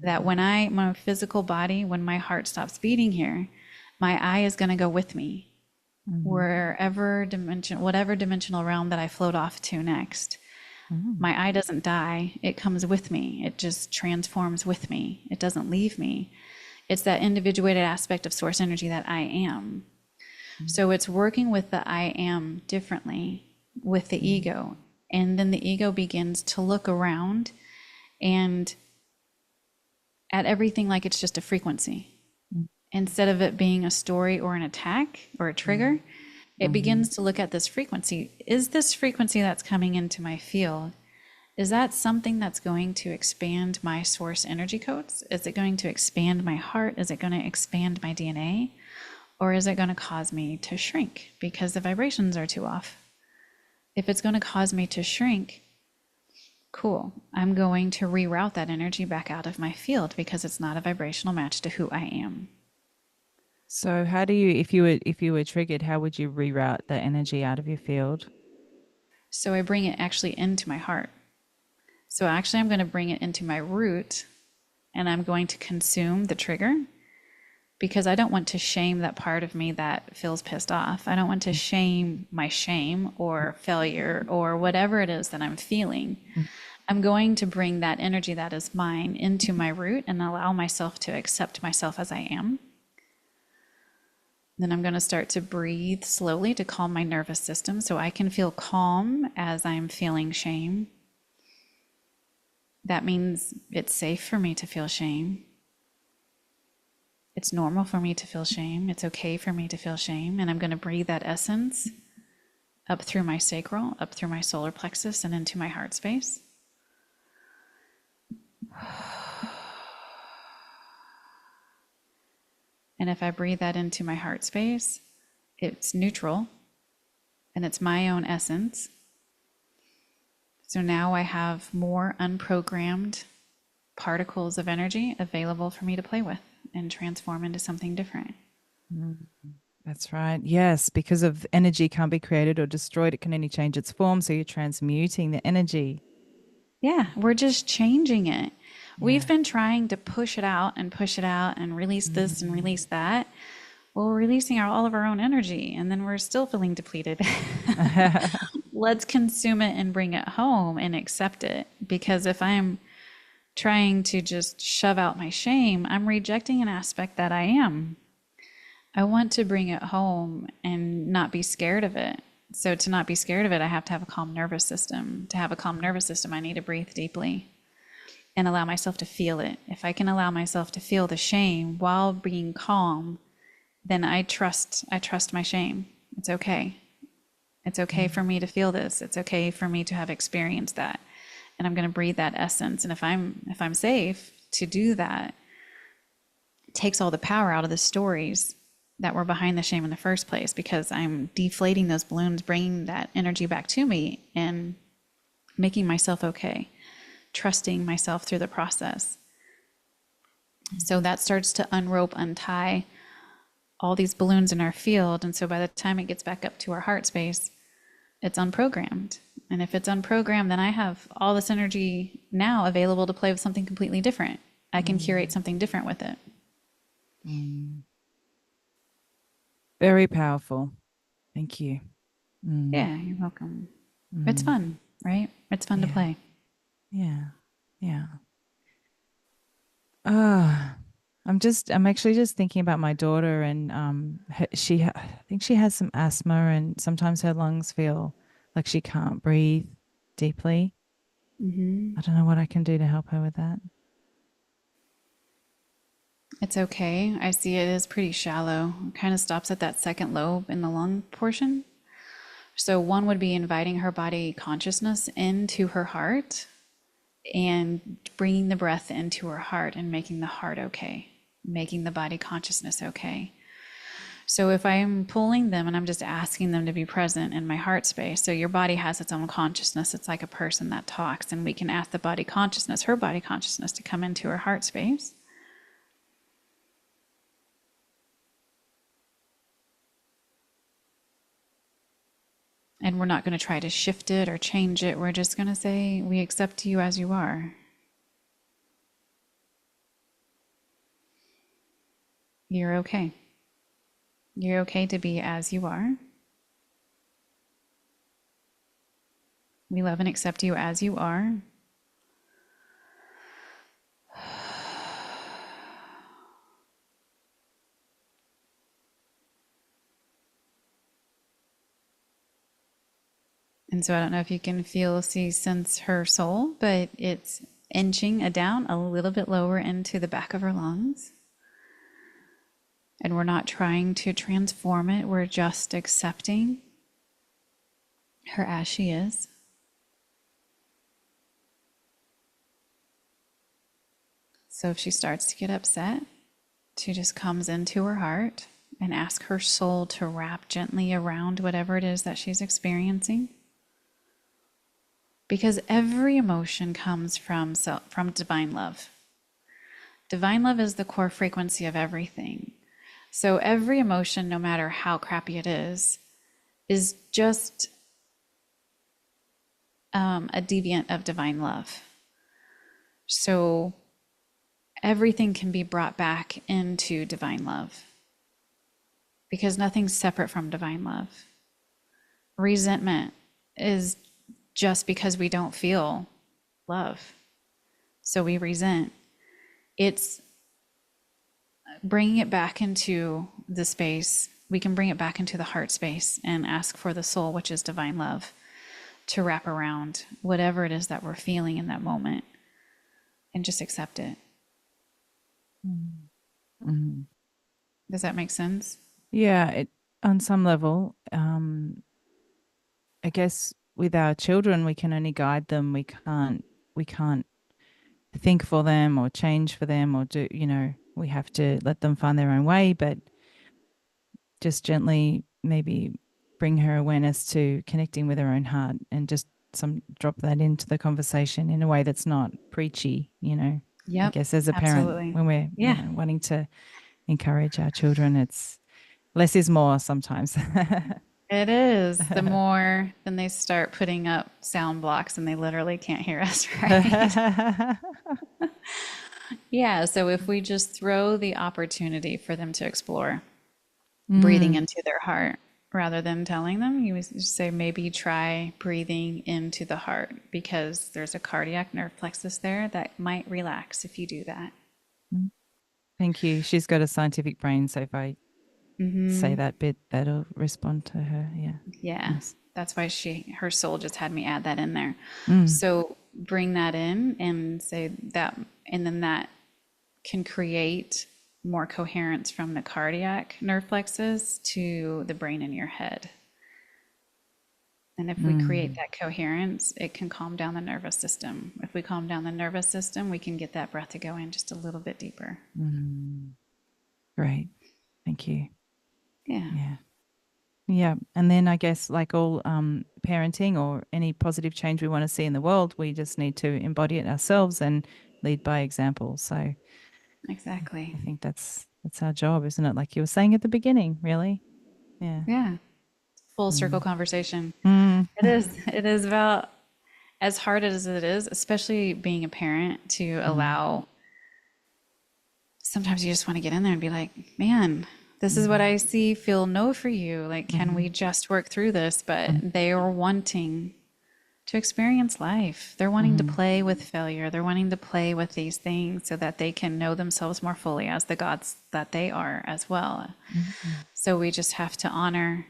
[SPEAKER 1] that when my physical body, when my heart stops beating here, my I is going to go with me whatever dimensional realm that I float off to next. My I doesn't die. It comes with me. It just transforms with me. It doesn't leave me. It's that individuated aspect of source energy that I am. So it's working with the I am differently with the ego. And then the ego begins to look around and at everything like it's just a frequency. Instead of it being a story or an attack or a trigger, it begins to look at this frequency. Is this frequency that's coming into my field, is that something that's going to expand my source energy codes? Is it going to expand my heart? Is it going to expand my DNA? Or is it going to cause me to shrink because the vibrations are too off? If it's going to cause me to shrink, cool. I'm going to reroute that energy back out of my field because it's not a vibrational match to who I am.
[SPEAKER 2] So how do you, if you were triggered, how would you reroute that energy out of your field?
[SPEAKER 1] So I bring it actually into my heart. So actually I'm going to bring it into my root, and I'm going to consume the trigger because I don't want to shame that part of me that feels pissed off. I don't want to shame my shame or failure or whatever it is that I'm feeling. I'm going to bring that energy that is mine into my root and allow myself to accept myself as I am. Then I'm going to start to breathe slowly to calm my nervous system so I can feel calm as I'm feeling shame. That means it's safe for me to feel shame. It's normal for me to feel shame. It's okay for me to feel shame. And I'm going to breathe that essence up through my sacral, up through my solar plexus, and into my heart space. And if I breathe that into my heart space, it's neutral and it's my own essence. So now I have more unprogrammed particles of energy available for me to play with and transform into something different.
[SPEAKER 2] That's right. Yes, because of energy can't be created or destroyed. It can only change its form. So you're transmuting the energy.
[SPEAKER 1] Yeah, we're just changing it. We've been trying to push it out and release this and release that. Well, we're releasing all of our own energy, and then we're still feeling depleted. Let's consume it and bring it home and accept it. Because if I'm trying to just shove out my shame, I'm rejecting an aspect that I am. I want to bring it home and not be scared of it. So to not be scared of it, I have to have a calm nervous system. To have a calm nervous system, I need to breathe deeply and allow myself to feel it. If I can allow myself to feel the shame while being calm, then I trust my shame. It's okay. It's okay for me to feel this. It's okay for me to have experienced that. And I'm going to breathe that essence. And if I'm safe to do that, it takes all the power out of the stories that were behind the shame in the first place, because I'm deflating those balloons, bringing that energy back to me and making myself okay, trusting myself through the process. So that starts to untie all these balloons in our field. And so by the time it gets back up to our heart space, it's unprogrammed. And if it's unprogrammed, then I have all this energy now available to play with something completely different. I can curate something different with it.
[SPEAKER 2] Very powerful. Thank you.
[SPEAKER 1] Yeah, you're welcome. It's
[SPEAKER 2] Mm.
[SPEAKER 1] fun, right? It's fun to
[SPEAKER 2] Yeah.
[SPEAKER 1] play.
[SPEAKER 2] Yeah. Yeah. Ah, I'm actually just thinking about my daughter and I think she has some asthma and sometimes her lungs feel like she can't breathe deeply. I don't know what I can do to help her with that.
[SPEAKER 1] It's okay. I see it is pretty shallow. It kind of stops at that second lobe in the lung portion. So, one would be inviting her body consciousness into her heart and bringing the breath into her heart and making the heart okay, making the body consciousness okay. So, if I'm pulling them and I'm just asking them to be present in my heart space, so your body has its own consciousness. It's like a person that talks, and we can ask the body consciousness, her body consciousness, to come into her heart space. And we're not going to try to shift it or change it. We're just going to say, we accept you as you are. You're okay. You're okay to be as you are. We love and accept you as you are. And so I don't know if you can feel, see, sense her soul, but it's inching down a little bit lower into the back of her lungs. And we're not trying to transform it. We're just accepting her as she is. So if she starts to get upset, she just comes into her heart and asks her soul to wrap gently around whatever it is that she's experiencing. Because every emotion comes from divine love. Divine love is the core frequency of everything. So every emotion, no matter how crappy it is just a deviant of divine love. So everything can be brought back into divine love because nothing's separate from divine love. Resentment is just because we don't feel love. So we resent. It's bringing it back into the space. We can bring it back into the heart space and ask for the soul, which is divine love, to wrap around whatever it is that we're feeling in that moment and just accept it.
[SPEAKER 2] Mm.
[SPEAKER 1] Does that make sense?
[SPEAKER 2] Yeah, on some level, I guess with our children, we can only guide them. We can't think for them or change for them or we have to let them find their own way, but just gently maybe bring her awareness to connecting with her own heart and just some drop that into the conversation in a way that's not preachy, I
[SPEAKER 1] Yep,
[SPEAKER 2] guess as a parent,
[SPEAKER 1] absolutely.
[SPEAKER 2] when we're,
[SPEAKER 1] Yeah,
[SPEAKER 2] wanting to encourage our children, it's less is more sometimes.
[SPEAKER 1] it is. The more then they start putting up sound blocks and they literally can't hear us, right? Yeah, so if we just throw the opportunity for them to explore breathing
[SPEAKER 2] Mm,
[SPEAKER 1] into their heart rather than telling them, you would just say maybe try breathing into the heart because there's a cardiac nerve plexus there that might relax if you do that.
[SPEAKER 2] thank you. She's got a scientific brain, so if I say that bit, that'll respond to her. Yeah.
[SPEAKER 1] Yeah,
[SPEAKER 2] Nice.
[SPEAKER 1] that's why her soul just had me add that in there.
[SPEAKER 2] Mm,
[SPEAKER 1] So bring that in and say that, and then that can create more coherence from the cardiac nerve plexus to the brain in your head. And if we create
[SPEAKER 2] mm,
[SPEAKER 1] that coherence, it can calm down the nervous system. If we calm down the nervous system, we can get that breath to go in just a little bit deeper.
[SPEAKER 2] mm. Great. Thank you.
[SPEAKER 1] Yeah,
[SPEAKER 2] Yeah. Yeah. And then I guess, like all parenting or any positive change we want to see in the world, we just need to embody it ourselves and lead by example. So I
[SPEAKER 1] exactly.
[SPEAKER 2] think that's our job, isn't it? Like you were saying at the beginning, really. Yeah.
[SPEAKER 1] Yeah, full circle
[SPEAKER 2] Mm.
[SPEAKER 1] conversation.
[SPEAKER 2] Mm.
[SPEAKER 1] It is. It is about as hard as it is, especially being a parent, to
[SPEAKER 2] Mm.
[SPEAKER 1] allow. Sometimes you just want to get in there and be like, man, This is what I see, feel, know for you. Like, can we just work through this? But they are wanting to experience life. They're wanting to play with failure. They're wanting to play with these things so that they can know themselves more fully as the gods that they are as well. So we just have to honor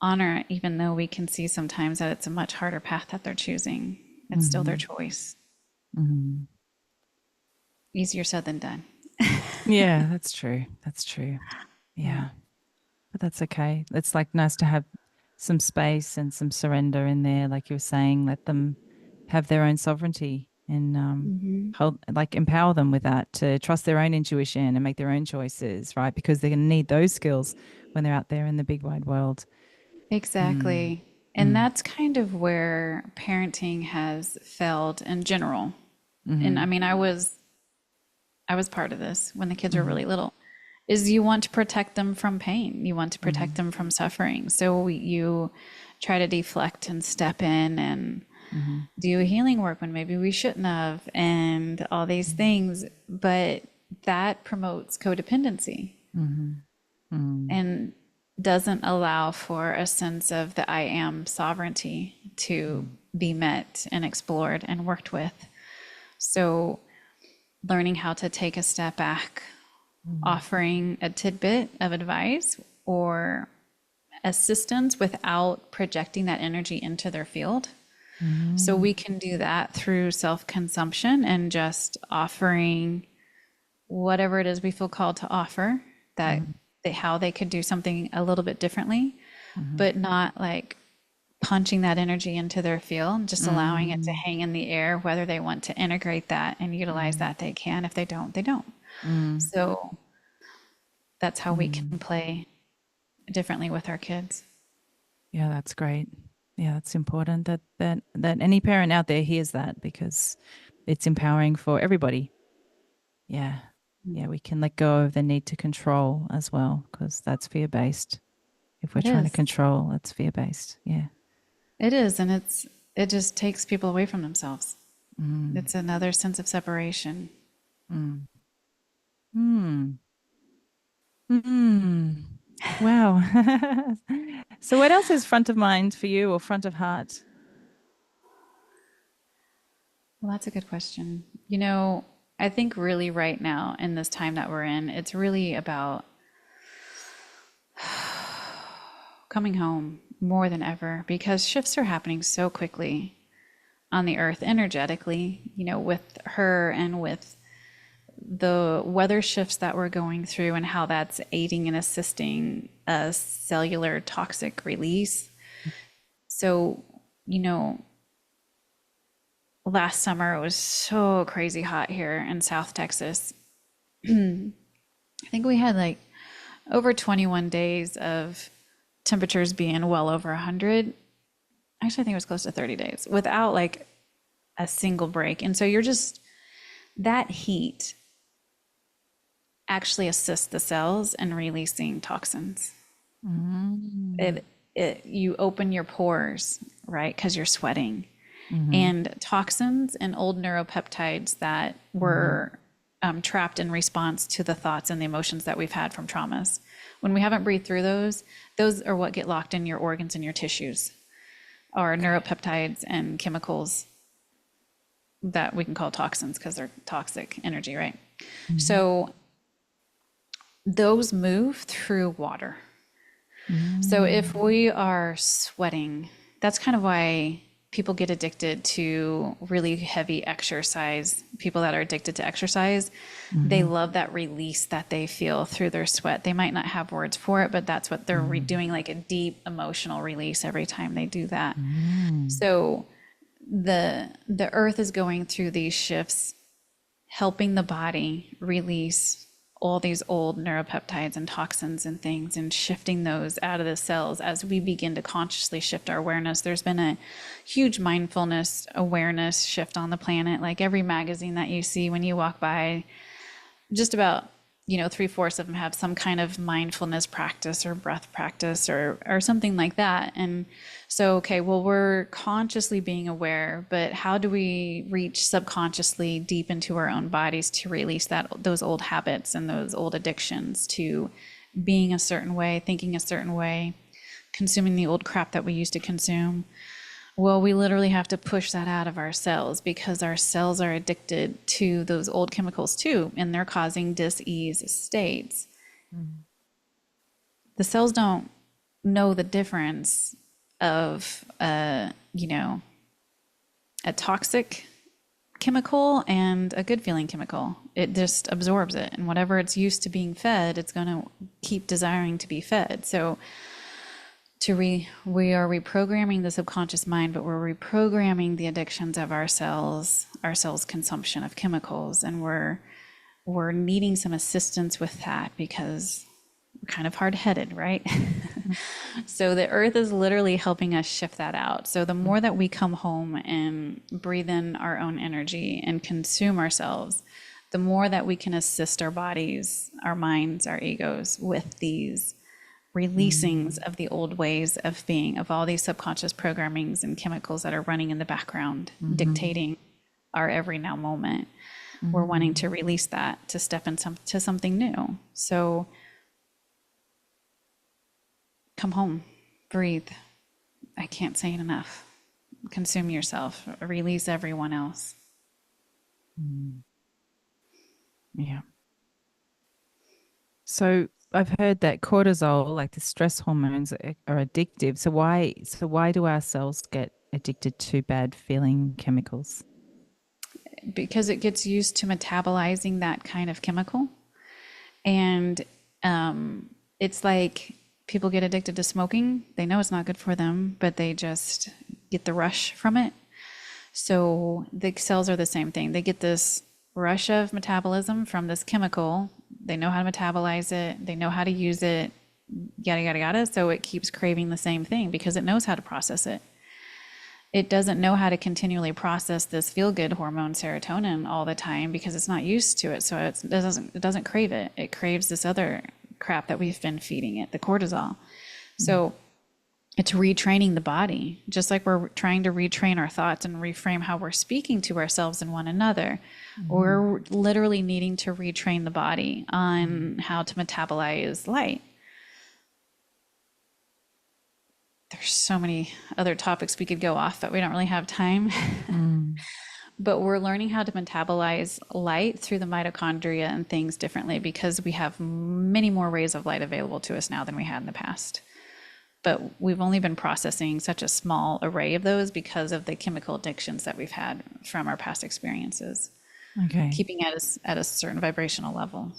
[SPEAKER 1] it, even though we can see sometimes that it's a much harder path that they're choosing. It's still their choice. Easier said than done.
[SPEAKER 2] Yeah, that's true. That's true. Yeah. But that's okay. It's like nice to have some space and some surrender in there. Like you were saying, let them have their own sovereignty and hold, like empower them with that to trust their own intuition and make their own choices, right? Because they're going to need those skills when they're out there in the big wide world.
[SPEAKER 1] Exactly. And that's kind of where parenting has failed in general. And I mean, I was part of this when the kids were really little, is you want to protect them from pain. You want to protect them from suffering. So you try to deflect and step in and do healing work when maybe we shouldn't have, and all these things. But that promotes codependency and doesn't allow for a sense of the I am sovereignty to be met and explored and worked with. So learning how to take a step back, offering a tidbit of advice or assistance without projecting that energy into their field. So we can do that through self-consumption and just offering whatever it is we feel called to offer, that how they could do something a little bit differently, but not like punching that energy into their field, just allowing it to hang in the air. Whether they want to integrate that and utilize that, they can. If they don't, they don't. So that's how we can play differently with our kids.
[SPEAKER 2] Yeah, that's great. Yeah, that's important that any parent out there hears that, because it's empowering for everybody. Yeah. Yeah, we can let go of the need to control as well, because that's fear-based. If we're
[SPEAKER 1] It
[SPEAKER 2] trying to
[SPEAKER 1] is.
[SPEAKER 2] control, it's fear-based. Yeah.
[SPEAKER 1] It is, and it just takes people away from themselves. It's another sense of separation.
[SPEAKER 2] Wow. So what else is front of mind for you, or front of heart?
[SPEAKER 1] Well, that's a good question. You know, I think really right now in this time that we're in, it's really about coming home more than ever, because shifts are happening so quickly on the earth energetically, you know, with her and with the weather shifts that we're going through and how that's aiding and assisting a cellular toxic release. So, you know, last summer it was so crazy hot here in South Texas. I think we had like over 21 days of temperatures being well over 100. Actually, I think it was close to 30 days without like a single break. And so you're just, that heat actually assists the cells in releasing toxins. You open your pores, right? Because you're sweating. And toxins and old neuropeptides that were trapped in response to the thoughts and the emotions that we've had from traumas. When we haven't breathed through those are what get locked in your organs and your tissues, are neuropeptides and chemicals that we can call toxins because they're toxic energy, right? So those move through water. So if we are sweating, that's kind of why people get addicted to really heavy exercise. People that are addicted to exercise, they love that release that they feel through their sweat. They might not have words for it, but that's what they're doing, like a deep emotional release every time they do that. So the earth is going through these shifts, helping the body release all these old neuropeptides and toxins and things, and shifting those out of the cells as we begin to consciously shift our awareness. There's been a huge mindfulness awareness shift on the planet. Like every magazine that you see when you walk by, just about, you know, 3/4 of them have some kind of mindfulness practice or breath practice or something like that. And so, okay, well, we're consciously being aware, but how do we reach subconsciously deep into our own bodies to release those old habits and those old addictions, to being a certain way, thinking a certain way, consuming the old crap that we used to consume. Well, we literally have to push that out of our cells because our cells are addicted to those old chemicals too, and they're causing dis-ease states. The cells don't know the difference of, a toxic chemical and a good feeling chemical. It just absorbs it, and whatever it's used to being fed, it's going to keep desiring to be fed. So we are reprogramming the subconscious mind, but we're reprogramming the addictions of our cells consumption of chemicals, and we're needing some assistance with that because we're kind of hard-headed, right? So the earth is literally helping us shift that out. So the more that we come home and breathe in our own energy and consume ourselves, the more that we can assist our bodies, our minds, our egos with these releasings of the old ways of being, of all these subconscious programmings and chemicals that are running in the background, dictating our every now moment. We're wanting to release that to step into something new. So come home, breathe. I can't say it enough. Consume yourself, release everyone else.
[SPEAKER 2] Yeah. So I've heard that cortisol, like the stress hormones, are addictive. So why do our cells get addicted to bad feeling chemicals?
[SPEAKER 1] Because it gets used to metabolizing that kind of chemical. And it's like people get addicted to smoking. They know it's not good for them, but they just get the rush from it. So the cells are the same thing. They get this rush of metabolism from this chemical. They know how to metabolize it. They know how to use it, yada, yada, yada. So it keeps craving the same thing because it knows how to process it. It doesn't know how to continually process this feel-good hormone serotonin all the time because it's not used to it. So it doesn't crave it. It craves this other crap that we've been feeding it, the cortisol. So it's retraining the body, just like we're trying to retrain our thoughts and reframe how we're speaking to ourselves and one another. We're literally needing to retrain the body on how to metabolize light. There's so many other topics we could go off, but we don't really have time. But we're learning how to metabolize light through the mitochondria and things differently because we have many more rays of light available to us now than we had in the past. But we've only been processing such a small array of those because of the chemical addictions that we've had from our past experiences.
[SPEAKER 2] Okay.
[SPEAKER 1] Keeping it at a certain vibrational level.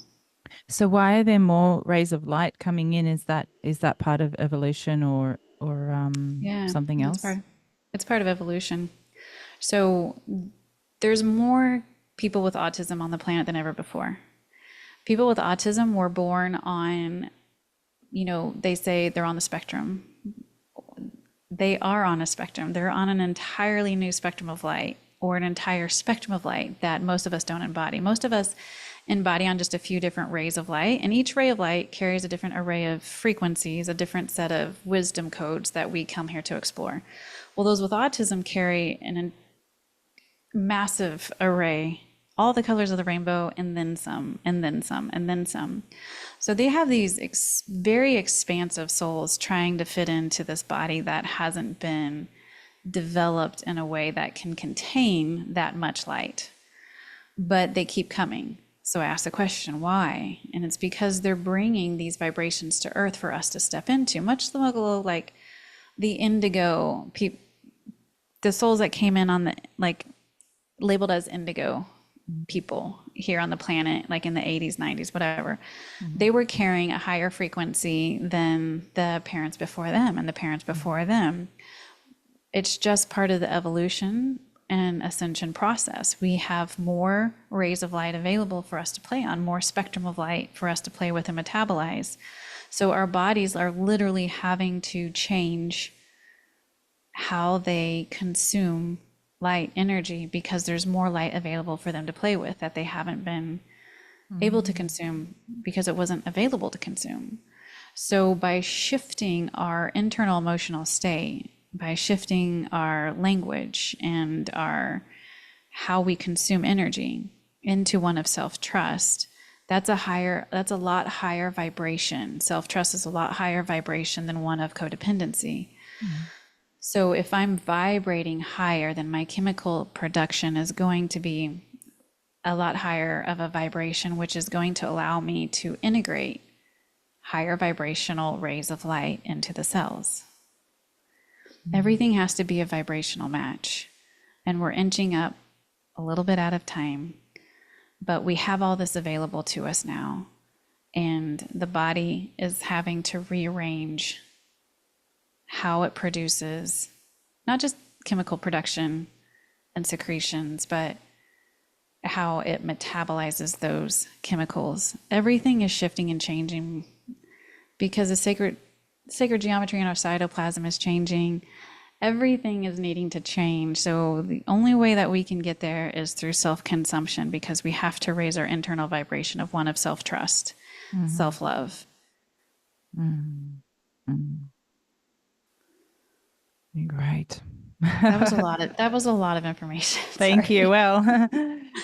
[SPEAKER 2] So why are there more rays of light coming in? Is that part of evolution or something else?
[SPEAKER 1] It's part of evolution. So there's more people with autism on the planet than ever before. People with autism were born on, they say they're on the spectrum. They are on a spectrum. They're on an entirely new spectrum of light, or an entire spectrum of light that most of us don't embody. Most of us embody on just a few different rays of light, and each ray of light carries a different array of frequencies, a different set of wisdom codes that we come here to explore. Well, those with autism carry a massive array, all the colors of the rainbow, and then some, and then some, and then some. So they have these very expansive souls trying to fit into this body that hasn't been developed in a way that can contain that much light. But they keep coming. So I ask the question, why? And it's because they're bringing these vibrations to Earth for us to step into, much like the indigo people, the souls that came in on the, labeled as indigo people here on the planet, like in the 80s, 90s, whatever. They were carrying a higher frequency than the parents before them and the parents before them. It's just part of the evolution and ascension process. We have more rays of light available for us to play on, more spectrum of light for us to play with and metabolize. So our bodies are literally having to change how they consume light energy because there's more light available for them to play with that they haven't been able to consume because it wasn't available to consume. So by shifting our internal emotional state, by shifting our language and how we consume energy into one of self-trust, That's a lot higher vibration. Self-trust is a lot higher vibration than one of codependency.
[SPEAKER 2] Mm.
[SPEAKER 1] So if I'm vibrating higher, then my chemical production is going to be a lot higher of a vibration, which is going to allow me to integrate higher vibrational rays of light into the cells. Everything has to be a vibrational match. And we're inching up a little bit out of time, but we have all this available to us now. And the body is having to rearrange how it produces not just chemical production and secretions, but how it metabolizes those chemicals. Everything is shifting and changing because the sacred geometry in our cytoplasm is changing. Everything is needing to change. So the only way that we can get there is through self-consumption, because we have to raise our internal vibration of one of self-trust, self-love.
[SPEAKER 2] Great.
[SPEAKER 1] That was a lot of information.
[SPEAKER 2] Thank
[SPEAKER 1] Sorry.
[SPEAKER 2] you. Well,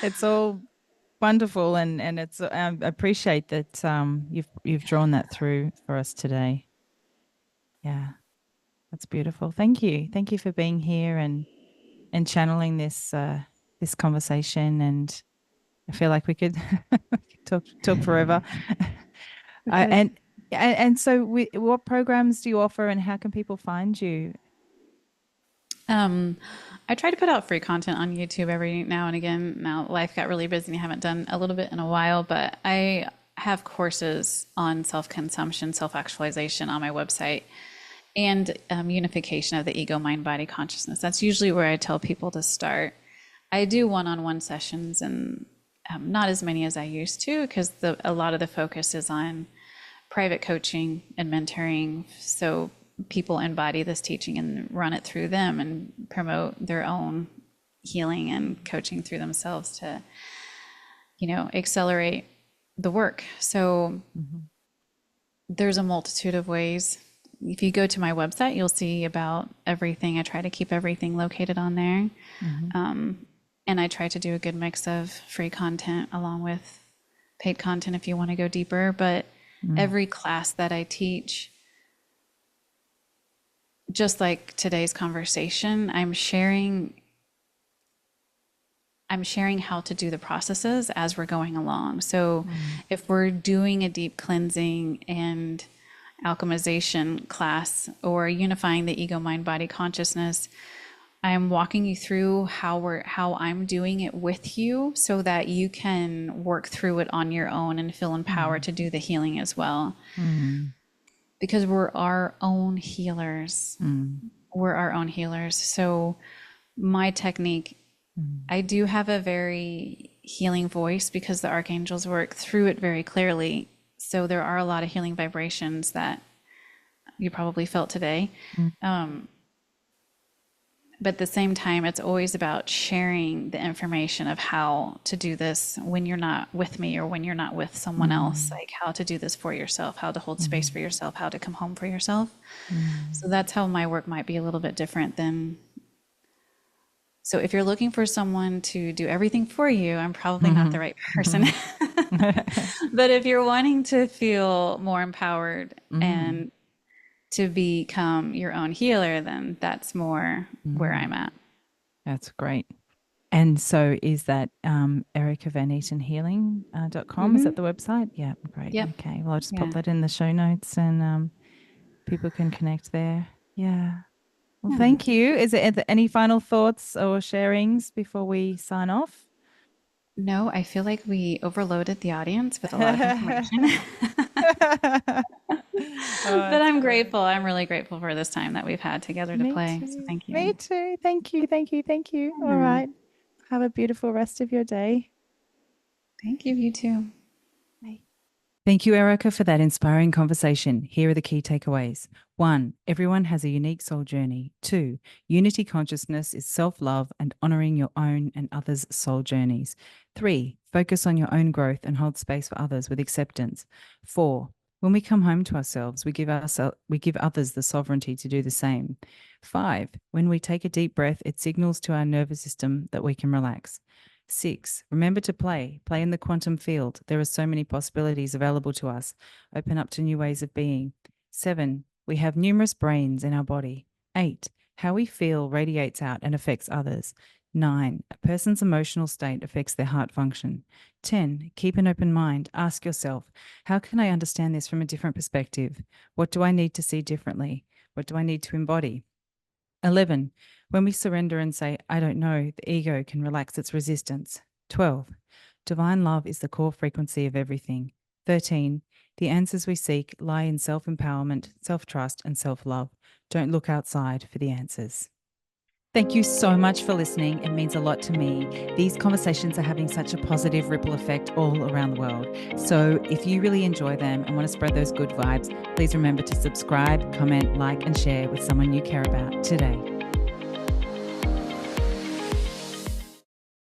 [SPEAKER 2] it's all wonderful, and it's I appreciate that you've drawn that through for us today. Yeah, that's beautiful. Thank you. Thank you for being here and channeling this conversation. And I feel like we could talk forever.
[SPEAKER 1] Okay.
[SPEAKER 2] And so, what programs do you offer, and how can people find you?
[SPEAKER 1] I try to put out free content on YouTube every now and again. Now life got really busy and I haven't done a little bit in a while, but I have courses on self-consumption, self-actualization on my website, and unification of the ego, mind, body, consciousness. That's usually where I tell people to start. I do one-on-one sessions, and not as many as I used to, because a lot of the focus is on private coaching and mentoring. So people embody this teaching and run it through them and promote their own healing and coaching through themselves to, accelerate the work. So there's a multitude of ways. If you go to my website, you'll see about everything. I try to keep everything located on there. And I try to do a good mix of free content along with paid content if you want to go deeper. But every class that I teach, just like today's conversation, I'm sharing how to do the processes as we're going along. So if we're doing a deep cleansing and alchemization class, or unifying the ego, mind, body, consciousness, I'm walking you through how I'm doing it with you, so that you can work through it on your own and feel empowered to do the healing as well. Because we're our own healers. We're our own healers. So my technique, I do have a very healing voice because the archangels work through it very clearly. So there are a lot of healing vibrations that you probably felt today. But at the same time, it's always about sharing the information of how to do this when you're not with me or when you're not with someone else, like how to do this for yourself, how to hold space for yourself, how to come home for yourself. So that's how my work might be a little bit different than. So if you're looking for someone to do everything for you, I'm probably not the right person. But if you're wanting to feel more empowered and to become your own healer, then that's more where I'm at.
[SPEAKER 2] That's great. And so is that Erica VanEaton healing.com? Is that the website? Yeah, great.
[SPEAKER 1] Yep.
[SPEAKER 2] Okay. Well, I'll just pop
[SPEAKER 1] Yeah.
[SPEAKER 2] that in the show notes, and people can connect there. Yeah. Well, thank you. Is there any final thoughts or sharings before we sign off?
[SPEAKER 1] No, I feel like we overloaded the audience with a lot of information. But I'm grateful. I'm really grateful for this time that we've had together to
[SPEAKER 2] Me
[SPEAKER 1] play. So
[SPEAKER 2] too.
[SPEAKER 1] thank
[SPEAKER 2] Me
[SPEAKER 1] you.
[SPEAKER 2] too. Thank you. Thank you. Thank you. All right. Have a beautiful rest of your day.
[SPEAKER 1] Thank you. You too.
[SPEAKER 2] Bye. Thank you, Erica, for that inspiring conversation. Here are the key takeaways. 1, everyone has a unique soul journey. 2, unity consciousness is self-love and honoring your own and others' soul journeys. 3, focus on your own growth and hold space for others with acceptance. 4, when we come home to ourselves, we give others the sovereignty to do the same. 5, when we take a deep breath, it signals to our nervous system that we can relax. 6, remember to play. Play in the quantum field. There are so many possibilities available to us. Open up to new ways of being. 7, we have numerous brains in our body. 8, how we feel radiates out and affects others. 9, a person's emotional state affects their heart function. 10, keep an open mind. Ask yourself, how can I understand this from a different perspective? What do I need to see differently? What do I need to embody? 11, when we surrender and say, I don't know, the ego can relax its resistance. 12, divine love is the core frequency of everything. 13, the answers we seek lie in self-empowerment, self-trust, and self-love. Don't look outside for the answers. Thank you so much for listening. It means a lot to me. These conversations are having such a positive ripple effect all around the world. So if you really enjoy them and want to spread those good vibes, please remember to subscribe, comment, like, and share with someone you care about today.